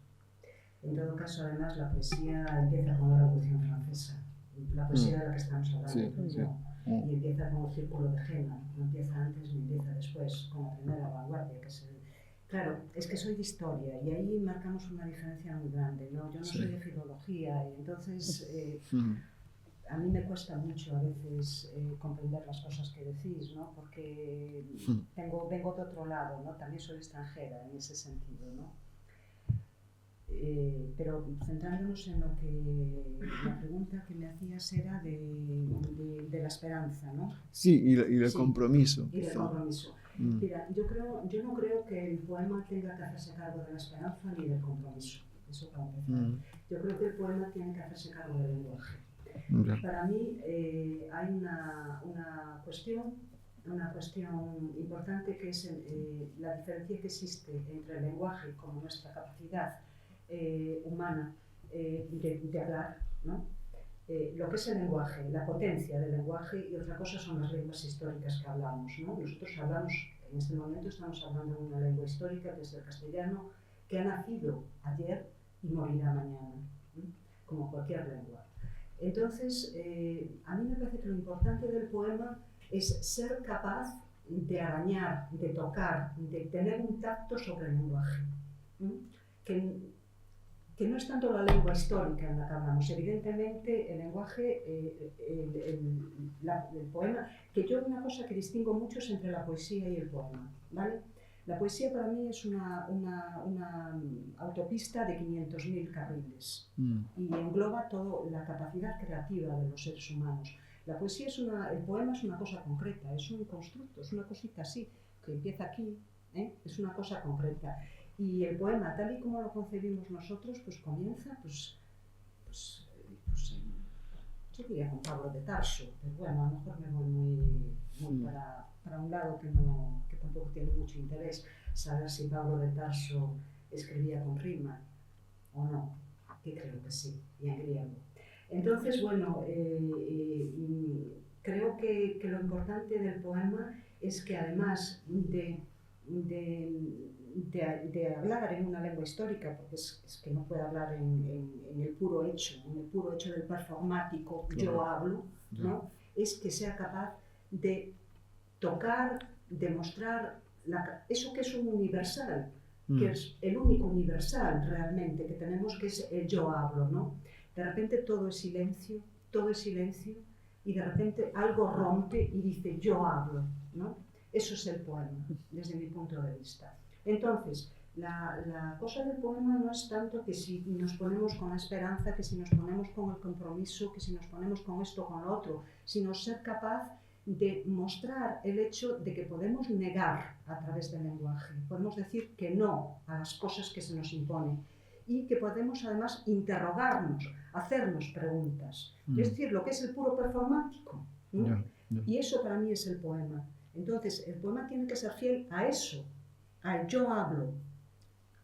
[SPEAKER 3] En todo caso, además, la poesía empieza con la Revolución Francesa, la poesía de la que estamos hablando,
[SPEAKER 2] sí.
[SPEAKER 3] Y empieza con el Círculo de Jena, no empieza antes ni empieza después, con la primera vanguardia. Claro, es que soy de historia y ahí marcamos una diferencia muy grande, ¿no? Yo no soy de filología y entonces a mí me cuesta mucho a veces comprender las cosas que decís, ¿no? Porque vengo de otro lado, ¿no? También soy extranjera en ese sentido, ¿no? Pero centrándonos en lo que la pregunta que me hacías era de la esperanza, ¿no?
[SPEAKER 2] Sí, y del compromiso.
[SPEAKER 3] Y del compromiso. Mira, yo no creo que el poema tenga que hacerse cargo de la esperanza ni del compromiso. Eso para empezar. Yo creo que el poema tiene que hacerse cargo del lenguaje. Para mí hay una cuestión importante que es la diferencia que existe entre el lenguaje como nuestra capacidad humana de hablar, ¿no? Lo que es el lenguaje, la potencia del lenguaje, y otra cosa son las lenguas históricas que hablamos, ¿no? Nosotros hablamos, en este momento estamos hablando de una lengua histórica que es el castellano, que ha nacido ayer y morirá mañana, como cualquier lengua. Entonces, a mí me parece que lo importante del poema es ser capaz de arañar, de tocar, de tener un tacto sobre el lenguaje. Que no es tanto la lengua histórica en la que hablamos, evidentemente el lenguaje, el poema, que yo una cosa que distingo mucho es entre la poesía y el poema, ¿vale? La poesía para mí es una autopista de 500.000 carriles y engloba toda la capacidad creativa de los seres humanos. La poesía el poema es una cosa concreta, es un constructo, es una cosita así, que empieza aquí, es una cosa concreta. Y el poema, tal y como lo concebimos nosotros, pues comienza, yo diría con Pablo de Tarso, pero bueno, a lo mejor me voy muy para un lado que tampoco tiene mucho interés, saber si Pablo de Tarso escribía con rima o no, que creo que sí, y en griego. Entonces, bueno, creo que lo importante del poema es que además de hablar en una lengua histórica, porque es que no puede hablar en el puro hecho del performático, claro. Yo hablo, ¿no? Es que sea capaz de tocar, de mostrar eso que es un universal, que es el único universal realmente que tenemos, que es el yo hablo, ¿no? De repente todo es silencio, y de repente algo rompe y dice yo hablo, ¿no? Eso es el poema, desde mi punto de vista. Entonces, la cosa del poema no es tanto que si nos ponemos con la esperanza, que si nos ponemos con el compromiso, que si nos ponemos con esto o con lo otro, sino ser capaz de mostrar el hecho de que podemos negar a través del lenguaje, podemos decir que no a las cosas que se nos imponen y que podemos además interrogarnos, hacernos preguntas. Es decir, lo que es el puro performático, ¿no? Y eso para mí es el poema. Entonces, el poema tiene que ser fiel a eso, al yo hablo.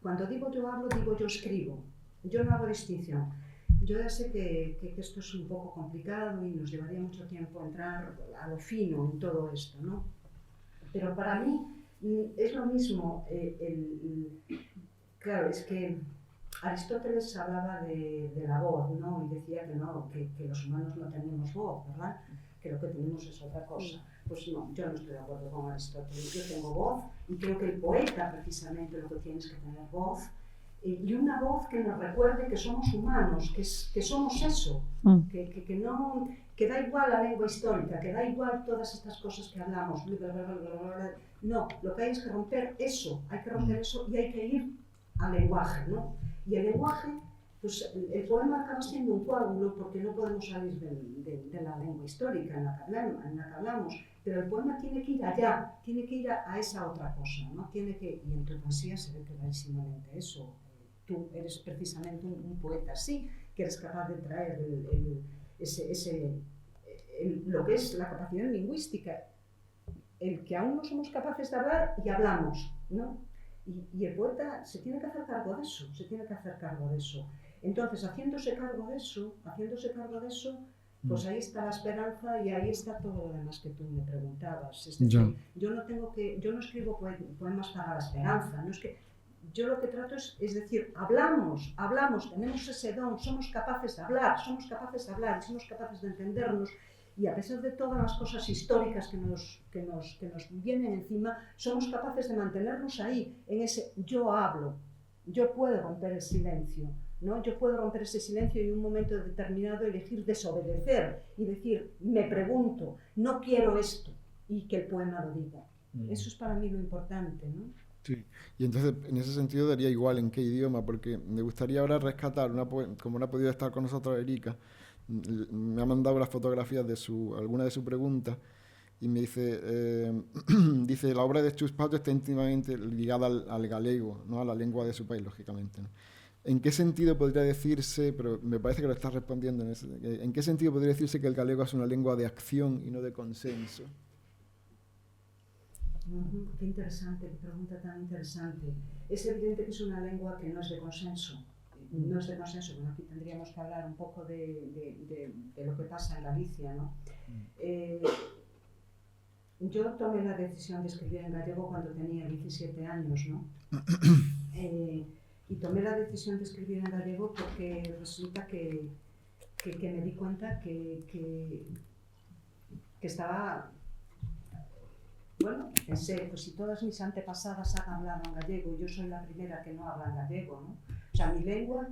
[SPEAKER 3] Cuando digo yo hablo, digo yo escribo. Yo no hago distinción. Yo ya sé que esto es un poco complicado y nos llevaría mucho tiempo entrar a lo fino en todo esto, ¿no? Pero para mí es lo mismo. Claro, es que Aristóteles hablaba de la voz, ¿no? Y decía que no, que los humanos no tenemos voz, ¿verdad? Que lo que tenemos es otra cosa. Pues no, yo no estoy de acuerdo con Aristóteles. Yo tengo voz y creo que el poeta precisamente lo que tiene es que tener voz y una voz que nos recuerde que somos humanos, que somos eso, que da igual la lengua histórica, que da igual todas estas cosas que hablamos. No, lo que hay es que romper eso, y hay que ir al lenguaje, ¿no? Y el lenguaje, pues el poema acaba siendo un coágulo porque no podemos salir de la lengua histórica en la que hablamos, pero el poema tiene que ir allá, tiene que ir a esa otra cosa, ¿no? Y en tu poesía se ve clarísimamente eso. Tú eres precisamente un poeta así, que eres capaz de traer lo que es la capacidad lingüística, el que aún no somos capaces de hablar y hablamos, ¿no? Y el poeta se tiene que hacer cargo de eso, Entonces, haciéndose cargo de eso, pues ahí está la esperanza y ahí está todo lo demás que tú me preguntabas. Es decir, yo no escribo poemas para la esperanza, no es que yo lo que trato es decir, hablamos, tenemos ese don, somos capaces de hablar y somos capaces de entendernos. Y a pesar de todas las cosas históricas que nos vienen encima, somos capaces de mantenernos ahí, en ese yo hablo. Yo puedo romper el silencio, ¿no? Yo puedo romper ese silencio y en un momento determinado elegir desobedecer y decir, me pregunto, no quiero esto, y que el poema lo diga. Eso es para mí lo importante, ¿no?
[SPEAKER 2] Sí, y entonces en ese sentido daría igual en qué idioma, porque me gustaría ahora rescatar, como no ha podido estar con nosotros Erika, me ha mandado las fotografías de alguna de sus preguntas y me dice, la obra de Chus Pato está íntimamente ligada al galego, ¿no? A la lengua de su país, lógicamente, ¿no? ¿En qué sentido podría decirse, pero me parece que lo estás respondiendo, ¿en qué sentido podría decirse que el galego es una lengua de acción y no de consenso?
[SPEAKER 3] Qué interesante, qué pregunta tan interesante. Es evidente que es una lengua que no es de consenso. Bueno, aquí tendríamos que hablar un poco de lo que pasa en Galicia, ¿no? Yo tomé la decisión de escribir en gallego cuando tenía 17 años, ¿no? Y tomé la decisión de escribir en gallego porque resulta que me di cuenta que estaba... Bueno, pensé, pues si todas mis antepasadas han hablado en gallego y yo soy la primera que no habla en gallego, ¿no? O sea, mi lengua,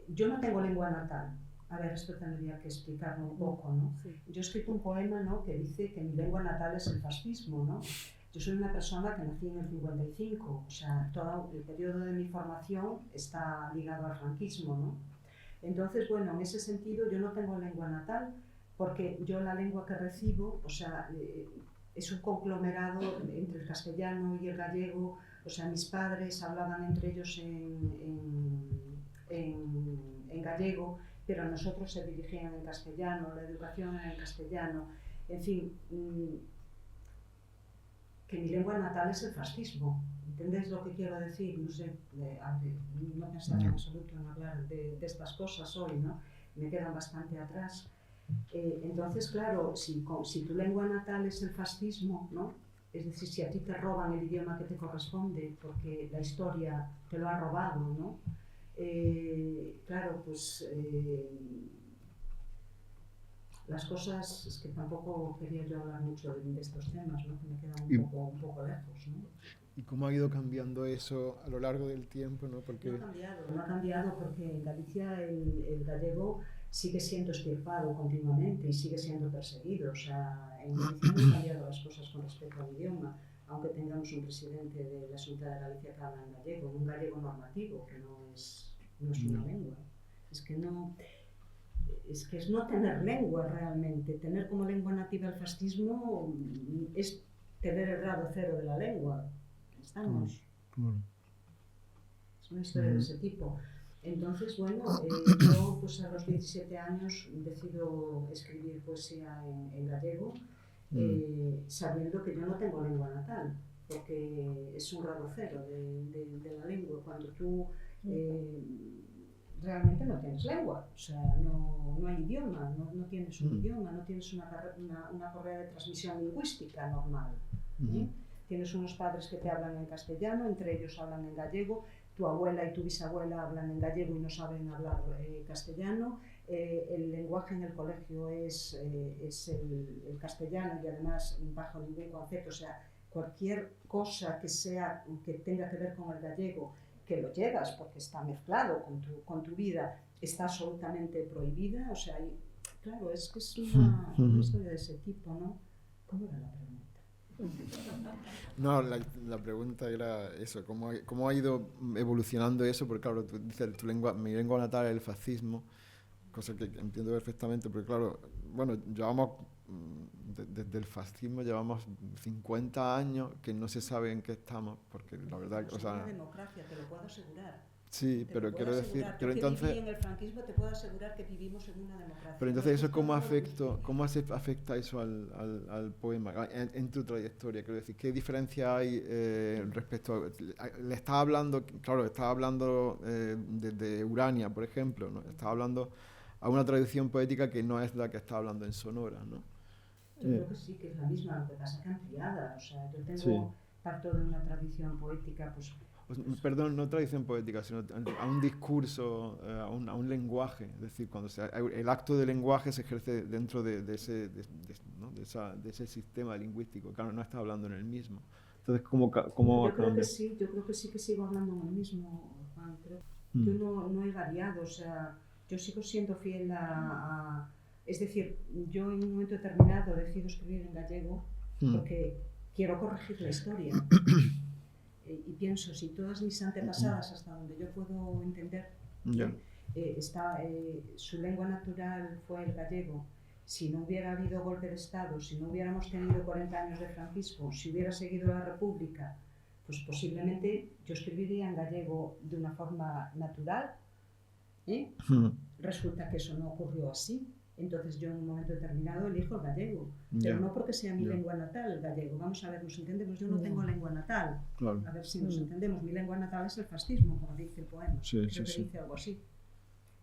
[SPEAKER 3] yo no tengo lengua natal. A ver, esto tendría que explicarlo un poco, ¿no? Sí. Yo he escrito un poema, ¿no?, que dice que mi lengua natal es el fascismo, ¿no? Yo soy una persona que nací en el 55, o sea, todo el periodo de mi formación está ligado al franquismo, ¿no? Entonces, bueno, en ese sentido yo no tengo lengua natal, porque yo la lengua que recibo, o sea, es un conglomerado entre el castellano y el gallego, o sea, mis padres hablaban entre ellos en gallego, pero a nosotros se dirigían en castellano, la educación era en castellano, en fin, que mi lengua natal es el fascismo. ¿Entendéis lo que quiero decir? No sé, no pensaba en absoluto en hablar de estas cosas hoy, ¿no? Me quedan bastante atrás. Entonces, claro, si tu lengua natal es el fascismo, ¿no? Es decir, si a ti te roban el idioma que te corresponde porque la historia te lo ha robado, ¿no? Claro, pues las cosas, es que tampoco quería yo hablar mucho de estos temas, ¿no? Que me quedan un poco lejos, ¿no?
[SPEAKER 2] ¿Y cómo ha ido cambiando eso a lo largo del tiempo, ¿no? Porque...
[SPEAKER 3] No ha cambiado porque en Galicia el gallego sigue siendo extirpado continuamente y sigue siendo perseguido. O sea, en Galicia no han cambiado las cosas con respecto al idioma, aunque tengamos un presidente de la Xunta de Galicia que habla en gallego, un gallego normativo, que no es una lengua. Es que es no tener lengua realmente. Tener como lengua nativa el fascismo es tener el grado cero de la lengua. Estamos. Es una historia de ese tipo. Entonces, bueno, yo pues a los 17 años decido escribir poesía en gallego, sabiendo que yo no tengo lengua natal, porque es un grado cero de la lengua. Cuando tú realmente no tienes lengua, o sea, no hay idioma, no tienes un idioma, no tienes una correa de transmisión lingüística normal. Tienes unos padres que te hablan en castellano, entre ellos hablan en gallego, tu abuela y tu bisabuela hablan en gallego y no saben hablar castellano, el lenguaje en el colegio es el castellano y además bajo ningún concepto, o sea, cualquier cosa que tenga que ver con el gallego, que lo llevas porque está mezclado con tu vida, está absolutamente prohibida, o sea, claro, es que es una historia de ese tipo, ¿no? ¿Cómo era la pregunta?
[SPEAKER 2] No, la pregunta era eso, ¿cómo ha ido evolucionando eso? Porque claro, tú dices, mi lengua natal es el fascismo, cosa que entiendo perfectamente, porque claro, bueno, desde el fascismo llevamos 50 años que no se sabe en qué estamos, porque la verdad,
[SPEAKER 3] o sea... Es una democracia, te lo puedo asegurar.
[SPEAKER 2] Sí, pero quiero decir...
[SPEAKER 3] Yo que viví en el franquismo te puedo asegurar que vivimos en una democracia.
[SPEAKER 2] Pero entonces eso ¿cómo afecta eso al poema? En tu trayectoria, quiero decir, ¿qué diferencia hay respecto a... Le estaba hablando de Urania, por ejemplo, ¿no? Estaba hablando a una tradición poética que no es la que está hablando en Sonora, ¿no?
[SPEAKER 3] Yo creo que sí, que es la misma, lo que pasa que ampliada. O sea, yo tengo parto de una tradición poética, pues
[SPEAKER 2] perdón, no tradición poética, sino a un discurso, a un lenguaje. Es decir, el acto de lenguaje se ejerce dentro de ese sistema lingüístico. Claro, no está hablando en el mismo. Entonces, ¿cómo
[SPEAKER 3] yo creo que sí que sigo hablando en el mismo, Juan. Yo no he variado, o sea, yo sigo siendo fiel a... Es decir, yo en un momento determinado decido escribir en gallego porque quiero corregir la historia. Y pienso, si todas mis antepasadas, hasta donde yo puedo entender, su lengua natural fue el gallego, si no hubiera habido golpe de Estado, si no hubiéramos tenido 40 años de franquismo, si hubiera seguido la República, pues posiblemente yo escribiría en gallego de una forma natural. Resulta que eso no ocurrió así. Entonces yo en un momento determinado elijo el gallego, pero no porque sea mi lengua natal el gallego. Vamos a ver, nos entendemos, yo no tengo lengua natal. Claro. A ver si nos entendemos, mi lengua natal es el fascismo, como dice el poema. Creo que dice algo así.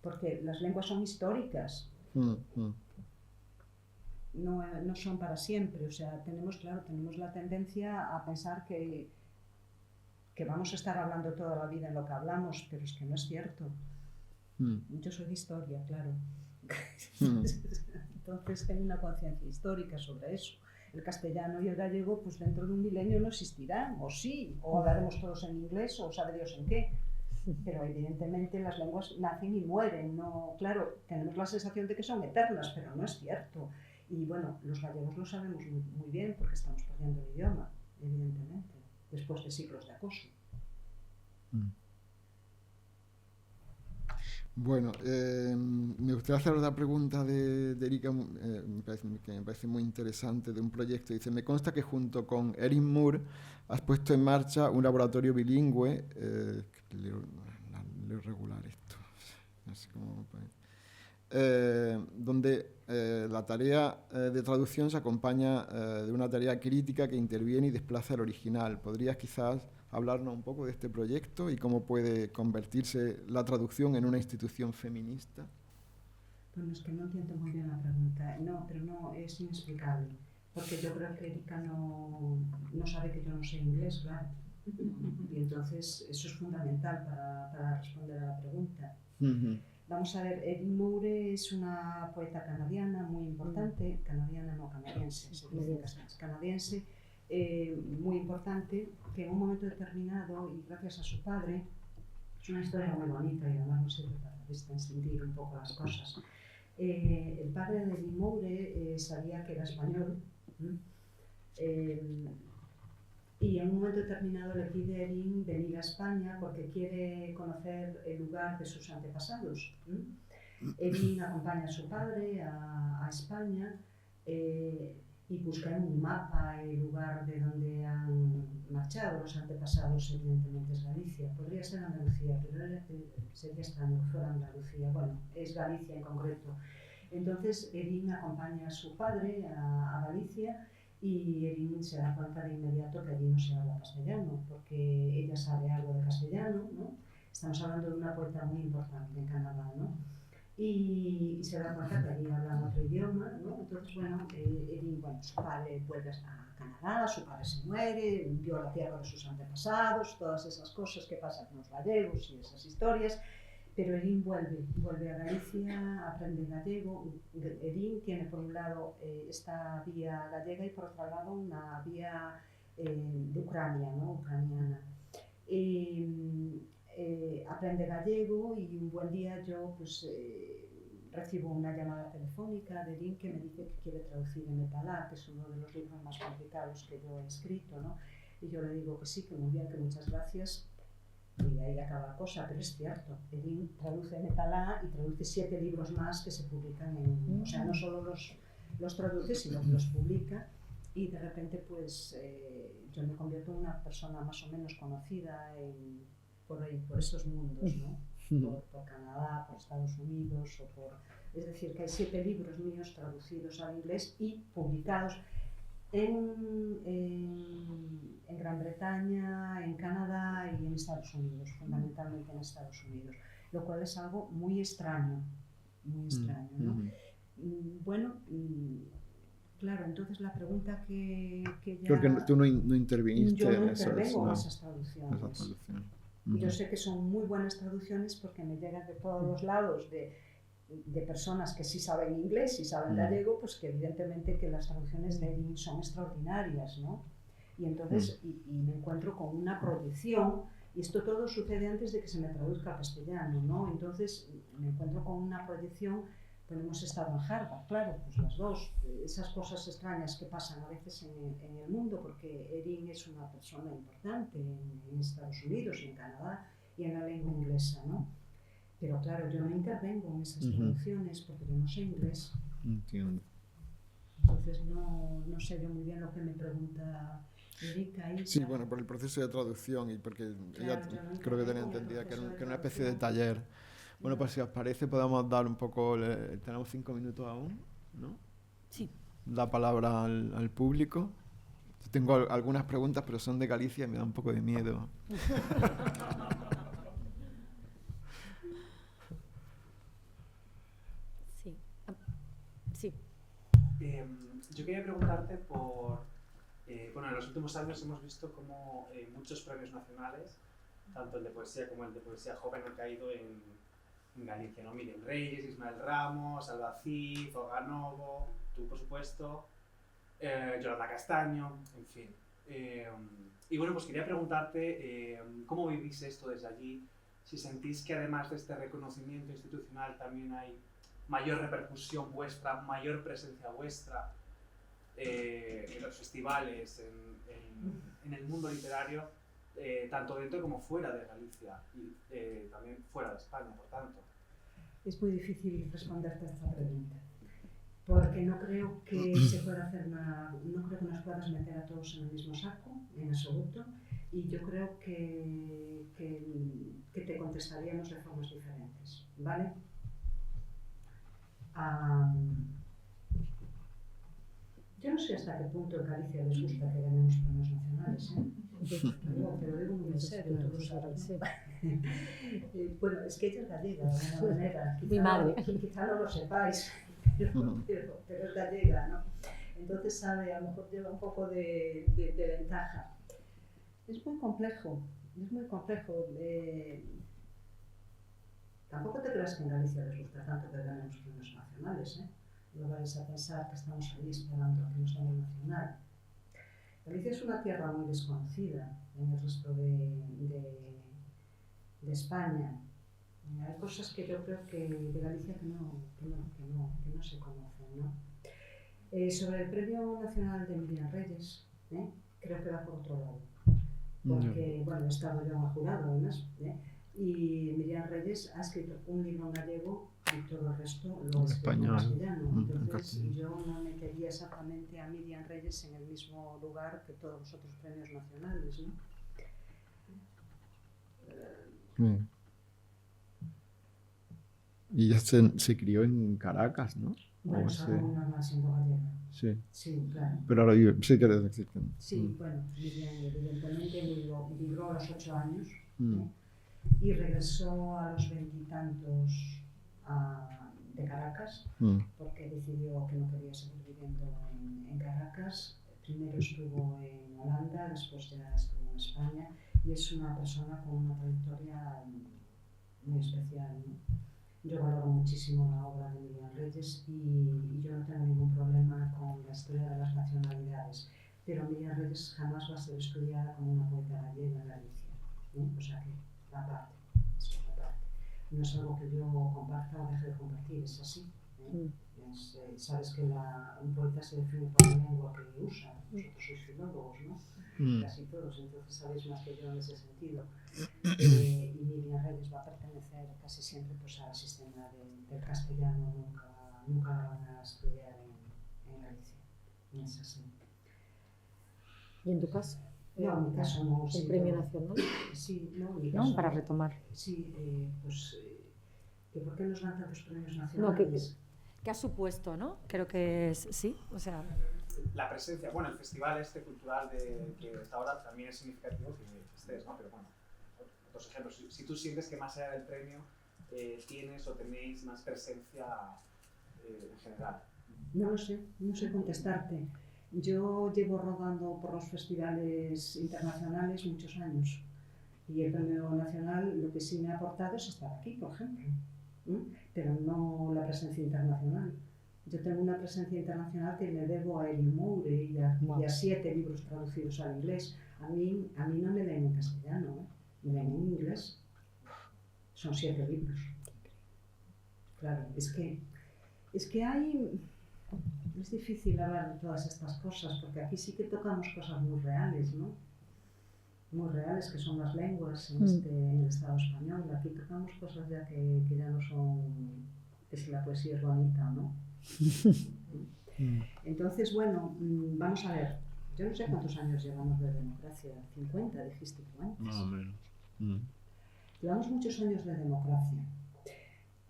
[SPEAKER 3] Porque las lenguas son históricas, no son para siempre. O sea, tenemos la tendencia a pensar que que vamos a estar hablando toda la vida en lo que hablamos, pero es que no es cierto. Yo soy de historia, claro. Entonces tengo una conciencia histórica sobre eso. El castellano y el gallego, pues dentro de un milenio no existirán, o sí, o hablaremos todos en inglés, o sabe Dios en qué. Pero evidentemente las lenguas nacen y mueren, no, claro, tenemos la sensación de que son eternas, pero no es cierto. Y bueno, los gallegos lo sabemos muy bien porque estamos perdiendo el idioma, evidentemente, después de siglos de acoso.
[SPEAKER 2] Bueno, me gustaría hacer otra pregunta de Erika, que me parece muy interesante, de un proyecto. Dice, me consta que junto con Erin Moore has puesto en marcha un laboratorio bilingüe, leo regular esto, no sé cómo, donde la tarea de traducción se acompaña de una tarea crítica que interviene y desplaza el original. ¿Podrías quizás hablarnos un poco de este proyecto y cómo puede convertirse la traducción en una institución feminista?
[SPEAKER 3] Bueno, es que no entiendo muy bien la pregunta. No, pero no, es inexplicable. Porque yo creo que Erika no sabe que yo no sé inglés, claro. Y entonces eso es fundamental para responder a la pregunta. Vamos a ver, Erin Moore es una poeta canadiana muy importante, canadiana no, canadiense, se dice canadiense, muy importante, que en un momento determinado, y gracias a su padre, es una historia muy bonita y además nos sirve para distinguir un poco las cosas. El padre de Erin Moore sabía que era español, y en un momento determinado le pide a Erin venir a España porque quiere conocer el lugar de sus antepasados. Erin acompaña a su padre a España y busca en un mapa el lugar de donde han marchado los antepasados. Evidentemente es Galicia, podría ser Andalucía, pero sería extraño que fuera Andalucía. Bueno, es Galicia en concreto. Entonces Erin acompaña a su padre a Galicia y Erin se da cuenta de inmediato que allí no se habla castellano, porque ella sabe algo de castellano, ¿no? Estamos hablando de una poeta muy importante en Canadá, ¿no? Y se da cuenta que allí hablan otro idioma, ¿no? Entonces, bueno, Erin, su padre vuelve a Canadá, su padre se muere, vio la tierra de sus antepasados, todas esas cosas que pasan con los gallegos y esas historias. Pero Erin vuelve a Galicia, aprende gallego. Erin tiene por un lado esta vía gallega y por otro lado una vía de Ucrania, ¿no? Ucraniana. Aprende gallego y un buen día yo pues, recibo una llamada telefónica de Erin que me dice que quiere traducir en Metalá, que es uno de los libros más complicados que yo he escrito, ¿no? Y yo le digo que sí, que muy bien, que muchas gracias. Y ahí acaba la cosa, pero es cierto. Erin traduce Metalá y traduce 7 libros más que se publican en... O sea, no solo los traduce, sino que los publica. Y de repente, pues, yo me convierto en una persona más o menos conocida por esos mundos, ¿no? Por Canadá, por Estados Unidos, es decir, que hay 7 libros míos traducidos al inglés y publicados en Gran Bretaña, en Canadá y en Estados Unidos, fundamentalmente en Estados Unidos, lo cual es algo muy extraño, ¿no? Bueno, claro, entonces la pregunta que ya...
[SPEAKER 2] Porque tú no interviniste
[SPEAKER 3] yo no
[SPEAKER 2] en
[SPEAKER 3] intervengo en esas traducciones. Yo sé que son muy buenas traducciones porque me llegan de todos los lados de personas que sí saben inglés y saben gallego, pues que evidentemente que las traducciones de Erin son extraordinarias, ¿no? Y entonces y me encuentro con una proyección, y esto todo sucede antes de que se me traduzca al castellano, ¿no? Entonces me encuentro con una proyección, pues hemos estado en Harvard, claro, pues las dos, esas cosas extrañas que pasan a veces en el mundo, porque Erin es una persona importante en Estados Unidos y en Canadá y en la lengua inglesa, ¿no? Pero claro, yo no intervengo en esas traducciones porque yo no sé inglés.
[SPEAKER 2] Entiendo.
[SPEAKER 3] Entonces no sé yo muy bien lo que me pregunta Erika.
[SPEAKER 2] Sí, bueno, por el proceso de traducción y porque ella creo que tenía entendida que era una especie de taller. Bueno, pues si os parece podemos dar un poco, tenemos 5 minutos aún, ¿no?
[SPEAKER 1] Sí.
[SPEAKER 2] La palabra al público. Tengo algunas preguntas, pero son de Galicia y me da un poco de miedo.
[SPEAKER 1] Sí.
[SPEAKER 4] Yo quería preguntarte por... bueno, en los últimos años hemos visto como muchos premios nacionales, tanto el de poesía como el de poesía joven, han caído en Galicia, ¿no? Miriam Reyes, Ismael Ramos, Alba Cid, Olga Novo, tú por supuesto, Yolanda Castaño, en fin. Y bueno, pues quería preguntarte cómo vivís esto desde allí, si sentís que además de este reconocimiento institucional también hay mayor repercusión vuestra, mayor presencia vuestra en los festivales, en el mundo literario, tanto dentro como fuera de Galicia y también fuera de España, por tanto.
[SPEAKER 3] Es muy difícil responderte a esta pregunta, porque no creo que se pueda hacer no creo que nos puedas meter a todos en el mismo saco, en absoluto, y yo creo que te contestaríamos de formas diferentes, ¿vale? Yo no sé hasta qué punto en Galicia les gusta que ganemos premios nacionales, ¿eh? Te lo digo muy en serio, tú lo sabes. Bueno, es que ella es gallega, de alguna manera.
[SPEAKER 1] Mi madre.
[SPEAKER 3] Quizá no lo sepáis, pero es gallega, ¿no? Entonces sabe, a lo mejor lleva un poco de ventaja. Es muy complejo, es muy complejo. Tampoco te creas que en Galicia les gusta tanto que ganemos premios nacionales, ¿eh? No vais a pensar que estamos ahí esperando que nos den el nacional. Galicia es una tierra muy desconocida en el resto de España. Hay cosas que yo creo que de Galicia que no se conocen, ¿no? Sobre el Premio Nacional de Miriam Reyes, creo que va por otro lado. Porque, bueno, he estado yo en el jurado, además, y Miriam Reyes ha escrito un libro en gallego y todo el resto lo ha escrito en castellano. Entonces yo no metería exactamente a Miriam Reyes en el mismo lugar que todos los otros premios nacionales, ¿no?
[SPEAKER 2] Y ella se crió en Caracas, ¿no?
[SPEAKER 3] Bueno, está muy normal siendo gallega.
[SPEAKER 2] Sí.
[SPEAKER 3] Sí, claro.
[SPEAKER 2] Pero ahora vive, sí que existe.
[SPEAKER 3] Sí, bueno, Miriam evidentemente migró a los 8 años y regresó a los 20 y tantos de Caracas porque decidió que no quería seguir viviendo en Caracas. Primero estuvo en Holanda, después ya estuvo en España y es una persona con una trayectoria muy especial, ¿no? Yo valoro muchísimo la obra de Miriam Reyes y yo no tengo ningún problema con la historia de las nacionalidades, pero Miriam Reyes jamás va a ser estudiada como una poeta gallega en Galicia, ¿no? O sea que la parte, eso es la parte. No es algo que yo comparta o deje de compartir, es así. Sabes que un poeta se define por la lengua que usa, vosotros sois filólogos, ¿no? Casi todos, entonces sabéis más que yo en ese sentido. Y Miriam Reyes va a pertenecer casi siempre pues, al sistema del castellano, nunca la van a estudiar en Galicia. No es así.
[SPEAKER 1] ¿Y en tu caso?
[SPEAKER 3] No, en mi caso no.
[SPEAKER 1] ¿El premio nacional?
[SPEAKER 3] Sí, no, en mi caso
[SPEAKER 1] no. Para retomar.
[SPEAKER 3] Sí, pues, ¿por qué nos dan tantos premios nacionales?
[SPEAKER 1] ¿Qué ha supuesto, no? Creo que es, sí, o sea...
[SPEAKER 4] La presencia, bueno, el festival cultural que está ahora también es significativo que estés, ¿no? Pero bueno, otros ejemplos. Si tú sientes que más allá del premio tienes o tenéis más presencia en general.
[SPEAKER 3] No lo sé, no sé contestarte. Yo llevo rodando por los festivales internacionales muchos años y el premio nacional lo que sí me ha aportado es estar aquí, por ejemplo, pero no la presencia internacional. Yo tengo una presencia internacional que le debo a Erin Moure y a 7 libros traducidos al inglés. A mí no me leen en castellano, me leen en inglés. Son 7 libros. Claro, es que hay... Es difícil hablar de todas estas cosas, porque aquí sí que tocamos cosas muy reales, ¿no? Muy reales, que son las lenguas en el Estado español. Aquí tocamos cosas ya que ya no son... que si la poesía es bonita, ¿no? Entonces, bueno, vamos a ver. Yo no sé cuántos años llevamos de democracia. 50, dijiste tú antes.
[SPEAKER 2] Más o menos.
[SPEAKER 3] Llevamos muchos años de democracia.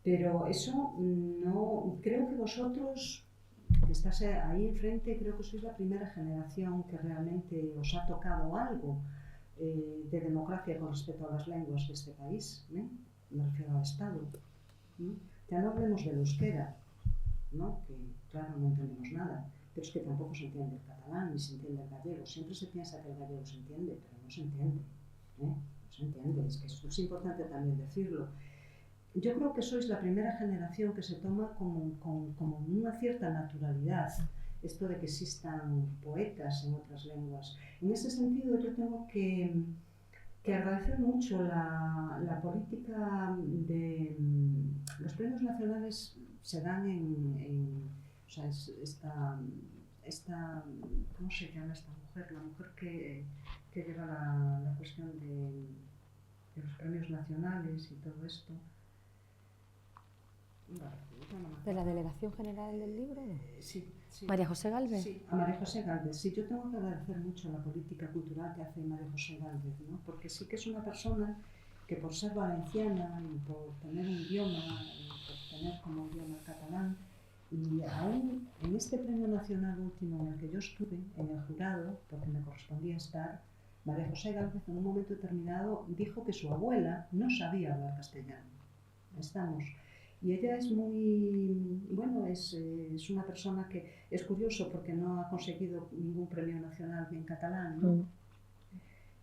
[SPEAKER 3] Pero eso no... Creo que vosotros, que estás ahí enfrente, creo que sois la primera generación que realmente os ha tocado algo de democracia con respecto a las lenguas de este país. Me refiero al Estado. Ya no hablemos del euskera, ¿no? Que claro, no entendemos nada, pero es que tampoco se entiende el catalán ni se entiende el gallego. Siempre se piensa que el gallego se entiende, pero no se entiende, no se entiende, es que esto es importante también decirlo. Yo creo que sois la primera generación que se toma como una cierta naturalidad esto de que existan poetas en otras lenguas. En ese sentido yo tengo que agradecer mucho la política de los premios nacionales. Se dan o sea, ¿cómo se llama esta mujer? La mujer que lleva la cuestión de los premios nacionales y todo esto.
[SPEAKER 1] ¿De la Delegación General del Libro?
[SPEAKER 3] Sí.
[SPEAKER 1] ¿María José Gálvez?
[SPEAKER 3] Sí, a María José Gálvez. Sí, yo tengo que agradecer mucho la política cultural que hace María José Gálvez, ¿no? Porque sí que es una persona que por ser valenciana y por tener un idioma, por tener como idioma el catalán, y aún en este premio nacional último en el que yo estuve, en el jurado, porque me correspondía estar, María José Gálvez en un momento determinado dijo que su abuela no sabía hablar castellano. Estamos. Y ella es muy, bueno, es una persona que es curioso porque no ha conseguido ningún premio nacional en catalán, ¿no?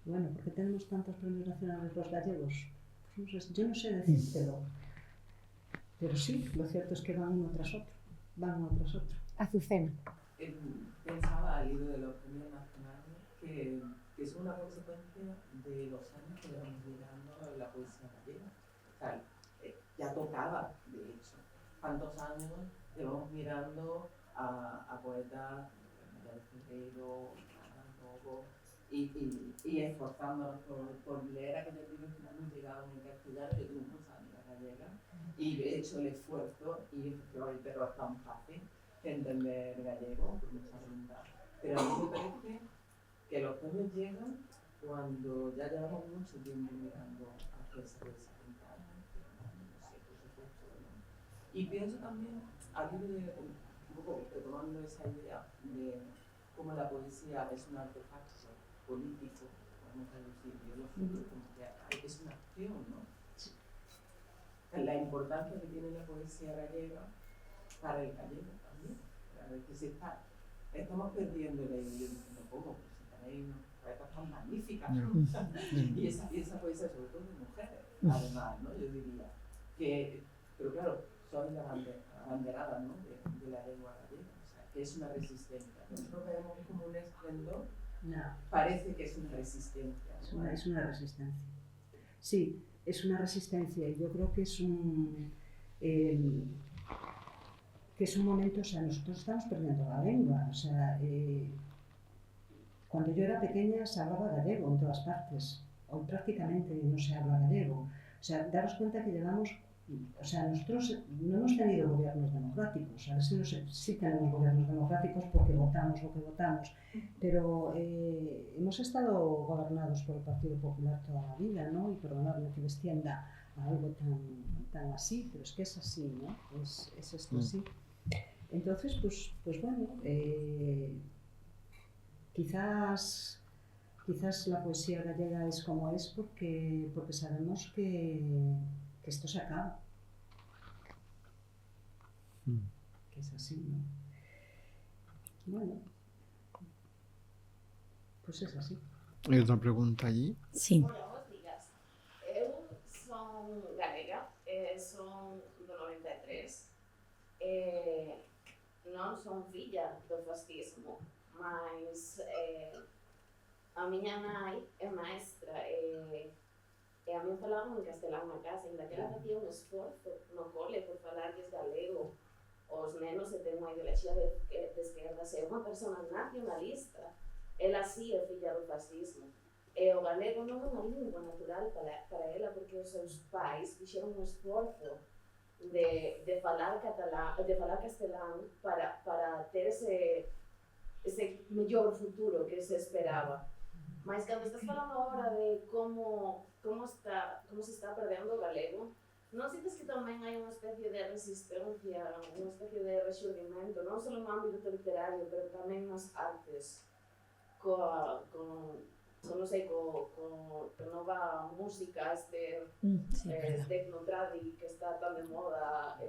[SPEAKER 3] Bueno, porque tenemos tantos premios nacionales los gallegos. Pues no sé, yo no sé decírtelo, pero sí, lo cierto es que van uno tras otro.
[SPEAKER 1] Azucena.
[SPEAKER 5] Pensaba al hilo de los premios nacionales que es una consecuencia de los años que llevamos mirando la poesía gallega. O sea, ya tocaba, de hecho. ¿Cuántos años llevamos mirando a poetas, María Ferreiro, Novo, y esforzándonos por leer aquellos libros que no nos llegaban en castellano? Yo tengo muchas amigas gallegas y he hecho el esfuerzo, y efectivamente no es tan fácil entender gallego, por mucha voluntad. Pero a mí me parece que los premios llegan cuando ya llevamos mucho tiempo mirando hacia esa poesía. Y pienso también, al hilo de, un poco retomando esa idea de cómo la poesía es un artefacto político, podemos decir, biológico, como que es una acción, ¿no? Sí. La importancia que tiene la poesía gallega para el gallego también. A veces estamos perdiendo la idea de poco, pero si tenéis unas poetas tan magníficas, y esa poesía sobre todo de mujeres, además, ¿no? Yo diría que, pero claro, son las abanderadas, ¿no? de la lengua gallega, o sea, que es una resistencia. Nosotros vemos como un esplendor, parece que es una resistencia, ¿no?
[SPEAKER 3] Es una resistencia. Sí, es una resistencia, y yo creo que es un momento, o sea, nosotros estamos perdiendo la lengua, o sea, cuando yo era pequeña se hablaba gallego en todas partes, hoy prácticamente no se habla gallego, o sea, daros cuenta que llevamos. O sea, nosotros no hemos tenido gobiernos democráticos, a ver sí tenemos gobiernos democráticos porque votamos lo que votamos, pero hemos estado gobernados por el Partido Popular toda la vida, ¿no? Y perdonadme que les tienda a algo tan así, pero es que es así, ¿no? Es esto así. Entonces, pues bueno, quizás la poesía gallega es como es porque sabemos que esto se acaba. Que es así, ¿no? Bueno, pues es así.
[SPEAKER 2] ¿Hay otra pregunta allí?
[SPEAKER 1] Sí.
[SPEAKER 6] Hola, buenos días. Eu son galega, son do 93. Non son filla do fascismo, mas a miña nai é maestra e a mí falaban en castelán na casa, ainda que ela facía un esforzo no cole por falarles galego os nenos e ten unha ideoloxía de esquerdas, é unha persona nacionalista, ela sí é filla do fascismo, e o galego non é unha lingua natural para ela, porque os seus pais fixeron un esforzo de falar catalán, de falar castelán para ter ese mellor futuro que se esperaba. Mas cando estás falando agora de como se está perdendo o galego, non sientes que tamén hai unha especie de resistencia, unha especie de rexurdimento, non só no ámbito literario, pero tamén nas artes, non sei, con nova música, Techno Tradi, que está tan de moda,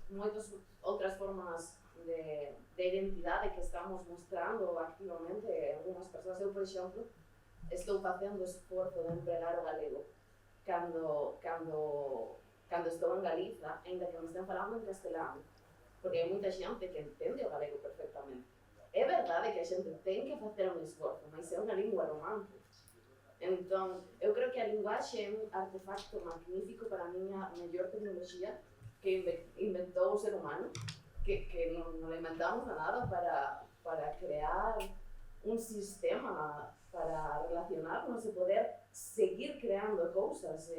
[SPEAKER 6] muitas outras formas de identidade que estamos mostrando activamente algumas persoas. Eu, por exemplo, estou facendo esforzo de empregar o galego cando estou en Galiza, ainda que me estén falando en castelán, porque hai moita xente que entende o galego perfectamente. É verdade que a xente ten que facer un esforzo, mas é unha lingua romance. Entón, eu creo que a linguaxe é un artefacto magnífico para a miña mellor tecnoloxía que inventou o ser humano, que non inventamos a nada para crear un sistema para relacionarnos e poder seguir creando cousas.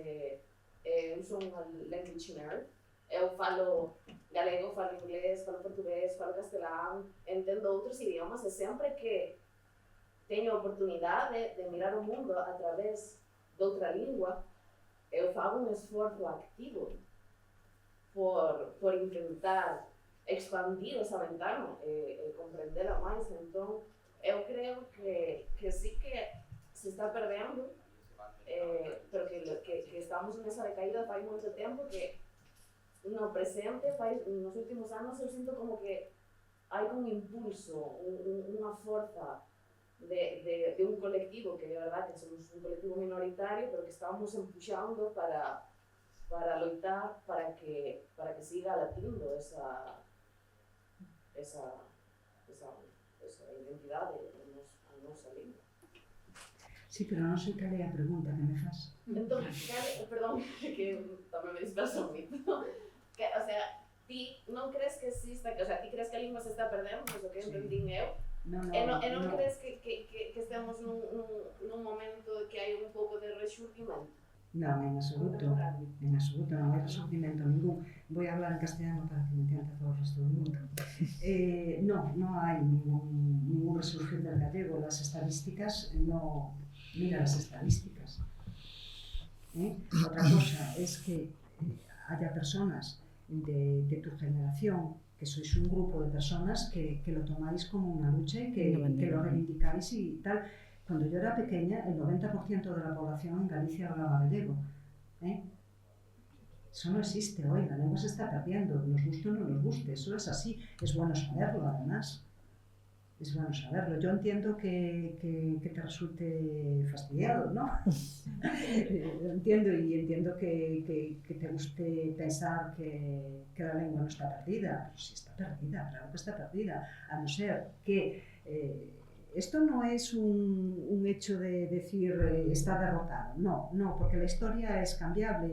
[SPEAKER 6] Eu sou unha language nerd, eu falo galego, falo inglés, falo portugués, falo castelán, entendo outros idiomas e sempre que teño a oportunidade de mirar o mundo a través de outra lingua, eu fago un esforzo activo por intentar expandir esa ventana e comprendela máis. Entón, eu creo que sí que se está perdendo, pero que estamos en esa decaída fai moito tempo, que no presente, nos últimos anos, eu sinto como que hai un impulso, unha forza de un colectivo, que é verdad que somos un colectivo minoritario, pero que estamos empuxando para loitar para que siga latindo esa identidade a nosa lingua.
[SPEAKER 3] Sí, pero non sei cal é a pregunta que me faz.
[SPEAKER 6] Entón, perdón, que tamén me disperso moito. O sea, ti non crees que exista, o sea, ti crees que a lingua se está perdendo, pois o que entendín eu, e non crees que estemos nun momento que hai un pouco de rexurdimento?
[SPEAKER 3] Non, en absoluto, non hai resurgimento ningún. Voy a hablar en castellano para que me entienda todo o resto do mundo. Non hai ningún resurgir del gallego. Las estadísticas, mira las estadísticas. Otra cosa es que haya personas de tu generación, que sois un grupo de personas que lo tomáis como una lucha y que lo reivindicáis y tal. Cuando yo era pequeña, el 90% de la población en Galicia hablaba gallego. Eso no existe hoy, la lengua se está perdiendo, nos guste o no nos guste, eso es así. Es bueno saberlo, además. Es bueno saberlo. Yo entiendo que te resulte fastidiado, ¿no? Entiendo que te guste pensar que la lengua no está perdida. Pero sí está perdida, claro que está perdida. A no ser que... esto no es un hecho de decir está derrotado, no, porque la historia es cambiable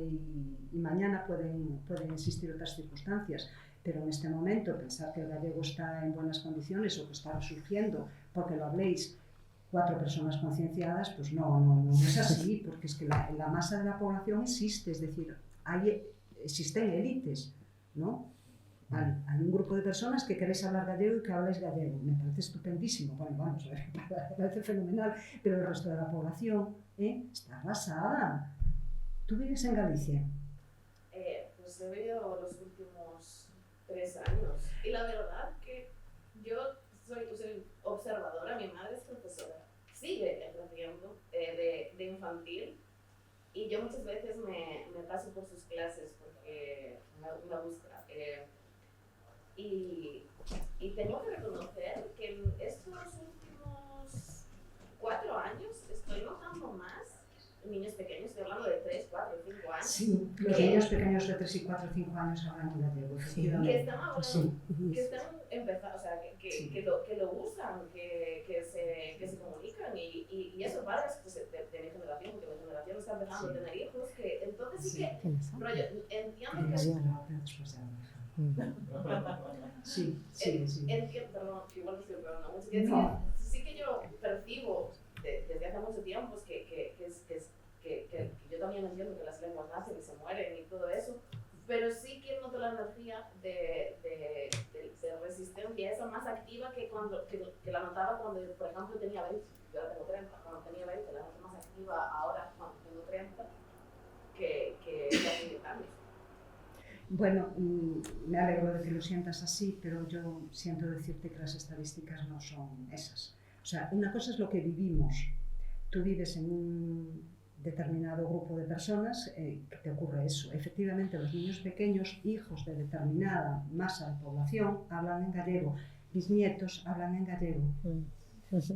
[SPEAKER 3] y mañana pueden existir otras circunstancias, pero en este momento pensar que el gallego está en buenas condiciones o que está resurgiendo porque lo habléis 4 personas concienciadas, pues no es así, porque es que la masa de la población existe, es decir, existen élites, ¿no? Vale, hay un grupo de personas que queréis hablar gallego y que habláis gallego. Me parece estupendísimo. Bueno, vamos a ver, me parece fenomenal. Pero el resto de la población está arrasada. ¿Tú vives en Galicia?
[SPEAKER 6] Pues he vivido los últimos 3 años. Y la verdad que yo soy observadora. Mi madre es profesora. Sigue ejerciendo de infantil. Y yo muchas veces me paso por sus clases porque me gusta. Y tengo que reconocer que en estos últimos 4 años estoy notando más niños pequeños, estoy hablando de 3, 4, 5 años.
[SPEAKER 3] Sí, los niños pequeños de 3 y 4, 5 años hablan gallego, efectivamente.
[SPEAKER 6] Que están hablando, que están empezando, o sea, que lo usan, que se comunican y eso para de mi generación, porque mi generación está empezando a tener hijos, que entonces sí que, rollo, entiendo que... Sí. Perdón, igual no estoy hablando mucho. Sí que yo percibo desde hace mucho tiempo que yo también entiendo que las lenguas nacen y se mueren y todo eso, pero sí que noto la energía de resistencia, esa más activa que la notaba cuando, por ejemplo, tenía 20. Yo ahora tengo 30. Cuando tenía 20, la noto más activa ahora, cuando tengo 30, que hace 10 años.
[SPEAKER 3] Bueno, me alegro de que lo sientas así, pero yo siento decirte que las estadísticas no son esas. O sea, una cosa es lo que vivimos. Tú vives en determinado grupo de personas, que te ocurre eso. Efectivamente, los niños pequeños, hijos de determinada masa de población, hablan en gallego. Mis nietos hablan en gallego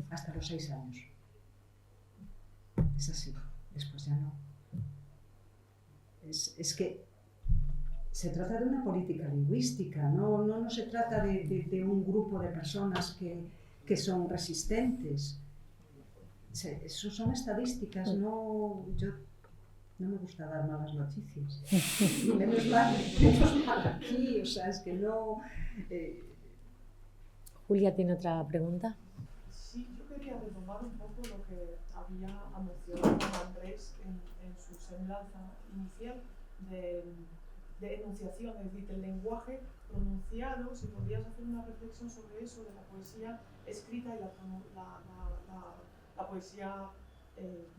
[SPEAKER 3] hasta los 6 años. Es así, después ya no. Es que se trata de una política lingüística, no se trata de un grupo de personas que son resistentes. Eso son estadísticas, yo no me gusta dar malas noticias. menos mal aquí, o sea, es que no...
[SPEAKER 1] Julia tiene otra pregunta.
[SPEAKER 7] Sí, yo quería retomar un poco lo que había mencionado Andrés en su semblanza inicial de enunciación, es decir, el lenguaje pronunciado, si podrías hacer una reflexión sobre eso, de la poesía escrita y la poesía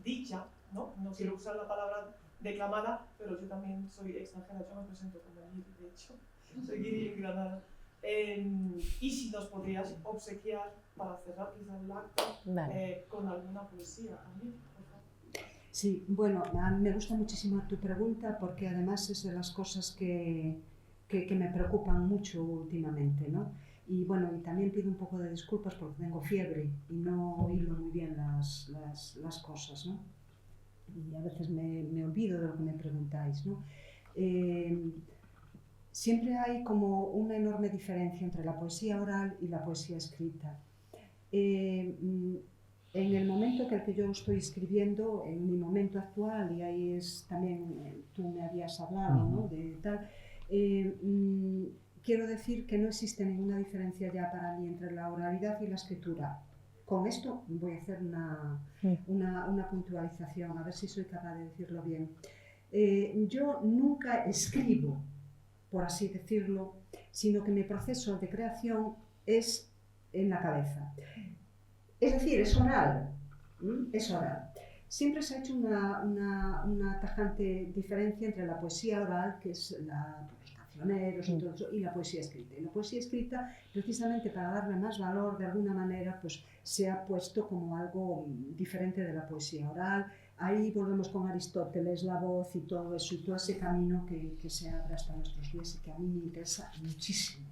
[SPEAKER 7] dicha, ¿no? No quiero usar la palabra declamada, pero yo también soy extranjera, yo me presento como guiri, de hecho, soy guiri en Granada. Y si nos podrías obsequiar, para cerrar quizás el acto, con alguna poesía también, por favor.
[SPEAKER 3] Sí, bueno, me gusta muchísimo tu pregunta porque además es de las cosas que me preocupan mucho últimamente, ¿no? Y bueno, y también pido un poco de disculpas porque tengo fiebre y no hilo muy bien las cosas, ¿no? Y a veces me olvido de lo que me preguntáis, ¿no? Siempre hay como una enorme diferencia entre la poesía oral y la poesía escrita. En el momento en el que yo estoy escribiendo, en mi momento actual, y ahí es también, tú me habías hablado, ¿no? De tal, quiero decir que no existe ninguna diferencia ya para mí entre la oralidad y la escritura. Con esto voy a hacer una puntualización, a ver si soy capaz de decirlo bien. Yo nunca escribo, por así decirlo, sino que mi proceso de creación es en la cabeza. Es decir, es oral, es oral. Siempre se ha hecho una tajante diferencia entre la poesía oral, que es los cancioneros y todo eso, y la poesía escrita. Y la poesía escrita, precisamente para darle más valor, de alguna manera, pues se ha puesto como algo diferente de la poesía oral. Ahí volvemos con Aristóteles, la voz y todo eso, y todo ese camino que se abre hasta nuestros días y que a mí me interesa muchísimo.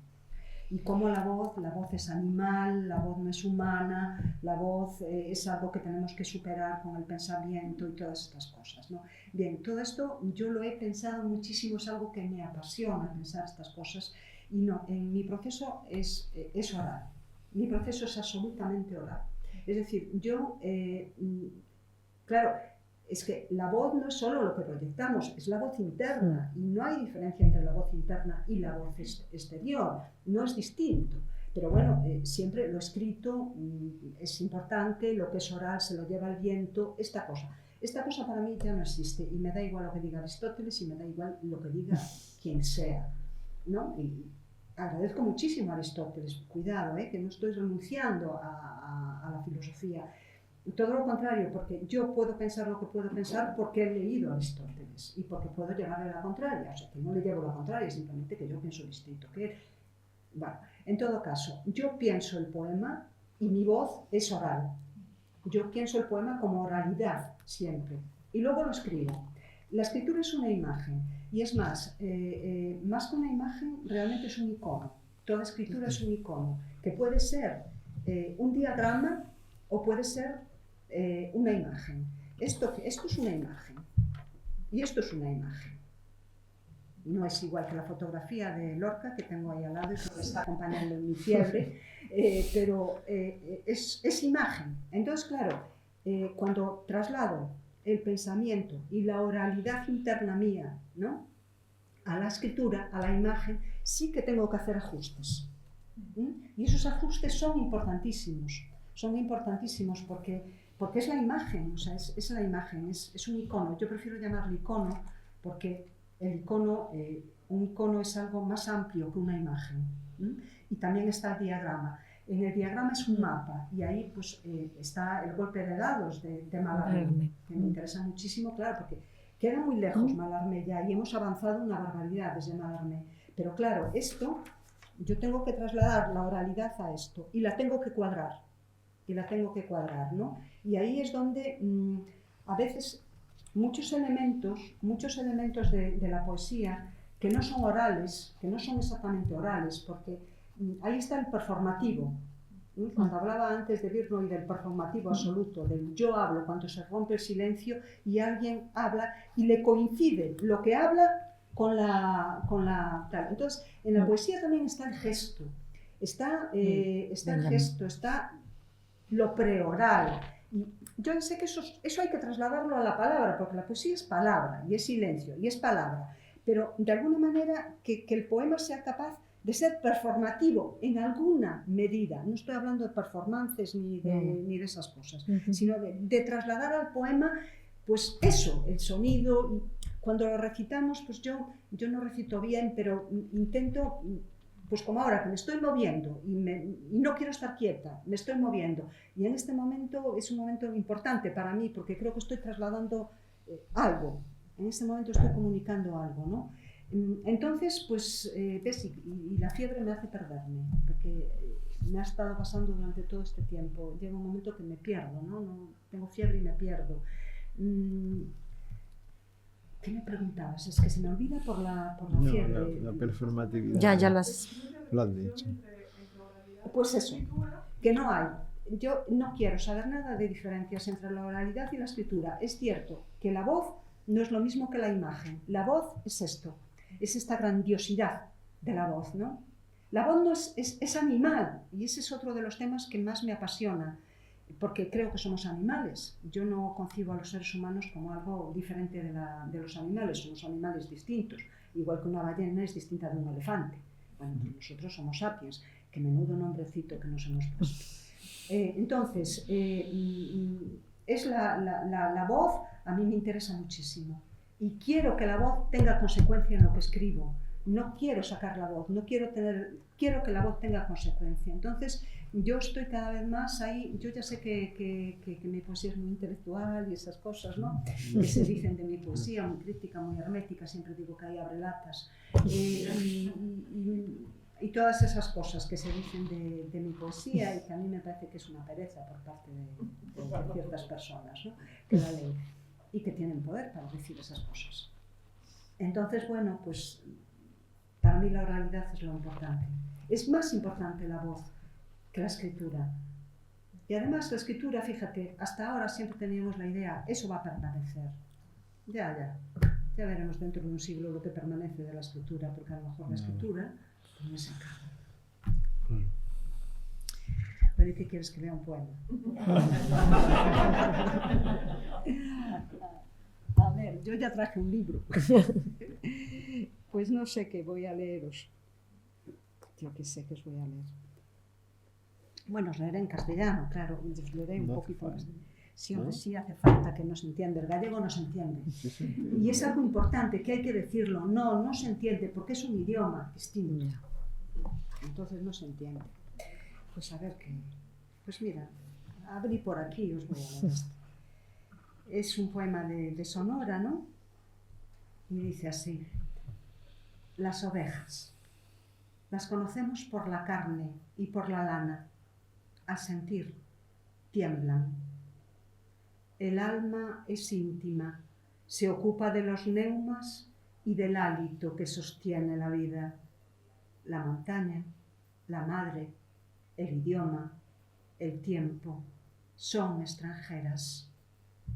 [SPEAKER 3] Y cómo la voz es animal, la voz no es humana, la voz es algo que tenemos que superar con el pensamiento y todas estas cosas, ¿no? Bien, todo esto yo lo he pensado muchísimo, es algo que me apasiona pensar estas cosas, y no, en mi proceso es oral, mi proceso es absolutamente oral. Es decir, yo, claro, es que la voz no es solo lo que proyectamos, es la voz interna, y no hay diferencia entre la voz interna y la voz exterior, no es distinto. Pero bueno, siempre lo escrito es importante, lo que es oral se lo lleva el viento, esta cosa. Esta cosa para mí ya no existe, y me da igual lo que diga Aristóteles y me da igual lo que diga quien sea, ¿no? Y agradezco muchísimo a Aristóteles, cuidado, que no estoy renunciando a la filosofía. Todo lo contrario, porque yo puedo pensar lo que puedo pensar porque he leído a Aristóteles y porque puedo llevarle la contraria, o sea, que no le llevo la contraria, simplemente que yo pienso distinto que él. Bueno, en todo caso, yo pienso el poema y mi voz es oral. Yo pienso el poema como oralidad siempre y luego lo escribo. La escritura es una imagen y es más que una imagen, realmente es un icono. Toda escritura es un icono que puede ser un diagrama o puede ser una imagen. Esto es una imagen y esto es una imagen. No es igual que la fotografía de Lorca que tengo ahí al lado y que me está acompañando en mi fiebre, pero es imagen. Entonces, claro, cuando traslado el pensamiento y la oralidad interna mía, ¿no?, a la escritura, a la imagen, sí que tengo que hacer ajustes. Y esos ajustes son importantísimos porque es la imagen, o sea, es la imagen, es un icono. Yo prefiero llamarlo icono porque el icono, un icono es algo más amplio que una imagen. Y también está el diagrama. En el diagrama es un mapa y ahí pues está el golpe de dados de Mallarmé, que me interesa muchísimo, claro, porque queda muy lejos Mallarmé ya y hemos avanzado una barbaridad desde Mallarmé. Pero claro, esto, yo tengo que trasladar la oralidad a esto y la tengo que cuadrar. ¿No? Y ahí es donde a veces muchos elementos de la poesía que no son orales, que no son exactamente orales, porque ahí está el performativo. Cuando hablaba antes de Virno y del performativo absoluto, del yo hablo, cuando se rompe el silencio y alguien habla y le coincide lo que habla con la tal. Entonces, en la poesía también está el gesto, está lo preoral. Y yo sé que eso hay que trasladarlo a la palabra, porque la poesía es palabra, y es silencio, y es palabra. Pero de alguna manera que el poema sea capaz de ser performativo en alguna medida. No estoy hablando de performances ni de esas cosas, sino de trasladar al poema, pues eso, el sonido. Cuando lo recitamos, pues yo no recito bien, pero intento, pues como ahora, que me estoy moviendo y no quiero estar quieta, me estoy moviendo. Y en este momento es un momento importante para mí, porque creo que estoy trasladando algo. En este momento estoy comunicando algo, ¿no? Entonces, pues, ves, y la fiebre me hace perderme, porque me ha estado pasando durante todo este tiempo. Llega un momento que me pierdo, ¿no? Tengo fiebre y me pierdo. ¿Qué me preguntabas? Es que se me olvida por la fiebre.
[SPEAKER 2] La performatividad.
[SPEAKER 1] Ya lo has
[SPEAKER 2] dicho.
[SPEAKER 3] Pues eso, que no hay. Yo no quiero saber nada de diferencias entre la oralidad y la escritura. Es cierto que la voz no es lo mismo que la imagen. La voz es esto, es esta grandiosidad de la voz, ¿no? La voz no es animal, y ese es otro de los temas que más me apasiona, porque creo que somos animales. Yo no concibo a los seres humanos como algo diferente de los animales, somos animales distintos, igual que una ballena es distinta de un elefante. Bueno, pues nosotros somos sapiens, que menudo nombrecito que nos hemos puesto. Entonces, es la voz, a mí me interesa muchísimo y quiero que la voz tenga consecuencia en lo que escribo. No quiero sacar la voz, quiero que la voz tenga consecuencia. Entonces yo estoy cada vez más ahí. Yo ya sé que mi poesía es muy intelectual y esas cosas, ¿no? Que se dicen de mi poesía, muy crítica, muy hermética, siempre digo que ahí abre latas. Y todas esas cosas que se dicen de mi poesía y que a mí me parece que es una pereza por parte de ciertas personas, ¿no? Que la leen y que tienen poder para decir esas cosas. Entonces, bueno, pues para mí la oralidad es lo importante. Es más importante la voz que la escritura. Y además la escritura, fíjate, hasta ahora siempre teníamos la idea, eso va a permanecer. Ya veremos dentro de un siglo lo que permanece de la escritura, porque a lo mejor la escritura no se acaba. Pero ¿y qué quieres, que lea un poema? A ver, yo ya traje un libro. Pues no sé qué voy a leeros. Yo qué sé que os voy a leer. Bueno, os leeré en castellano, claro, os leeré un poquito más. Sí hace falta, que no se entiende. El gallego no se entiende. Y es algo importante, que hay que decirlo. No se entiende, porque es un idioma distinto. Entonces no se entiende. Pues a ver qué... Pues mira, abrí por aquí y os voy a leer esto. Es un poema de Sonora, ¿no? Y dice así: las ovejas, las conocemos por la carne y por la lana. Al sentir, tiemblan. El alma es íntima, se ocupa de los neumas y del hálito que sostiene la vida. La montaña, la madre, el idioma, el tiempo, son extranjeras,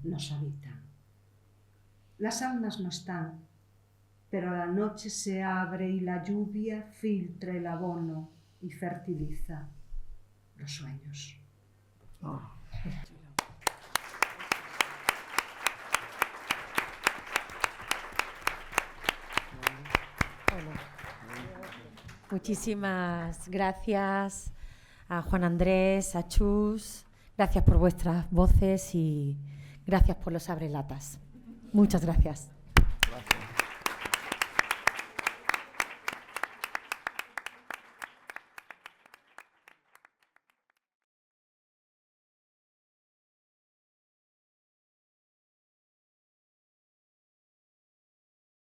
[SPEAKER 3] nos habitan. Las almas no están, pero la noche se abre y la lluvia filtra el abono y fertiliza los sueños.
[SPEAKER 1] Muchísimas gracias a Juan Andrés, a Chus, gracias por vuestras voces y gracias por los abrelatas. Muchas gracias.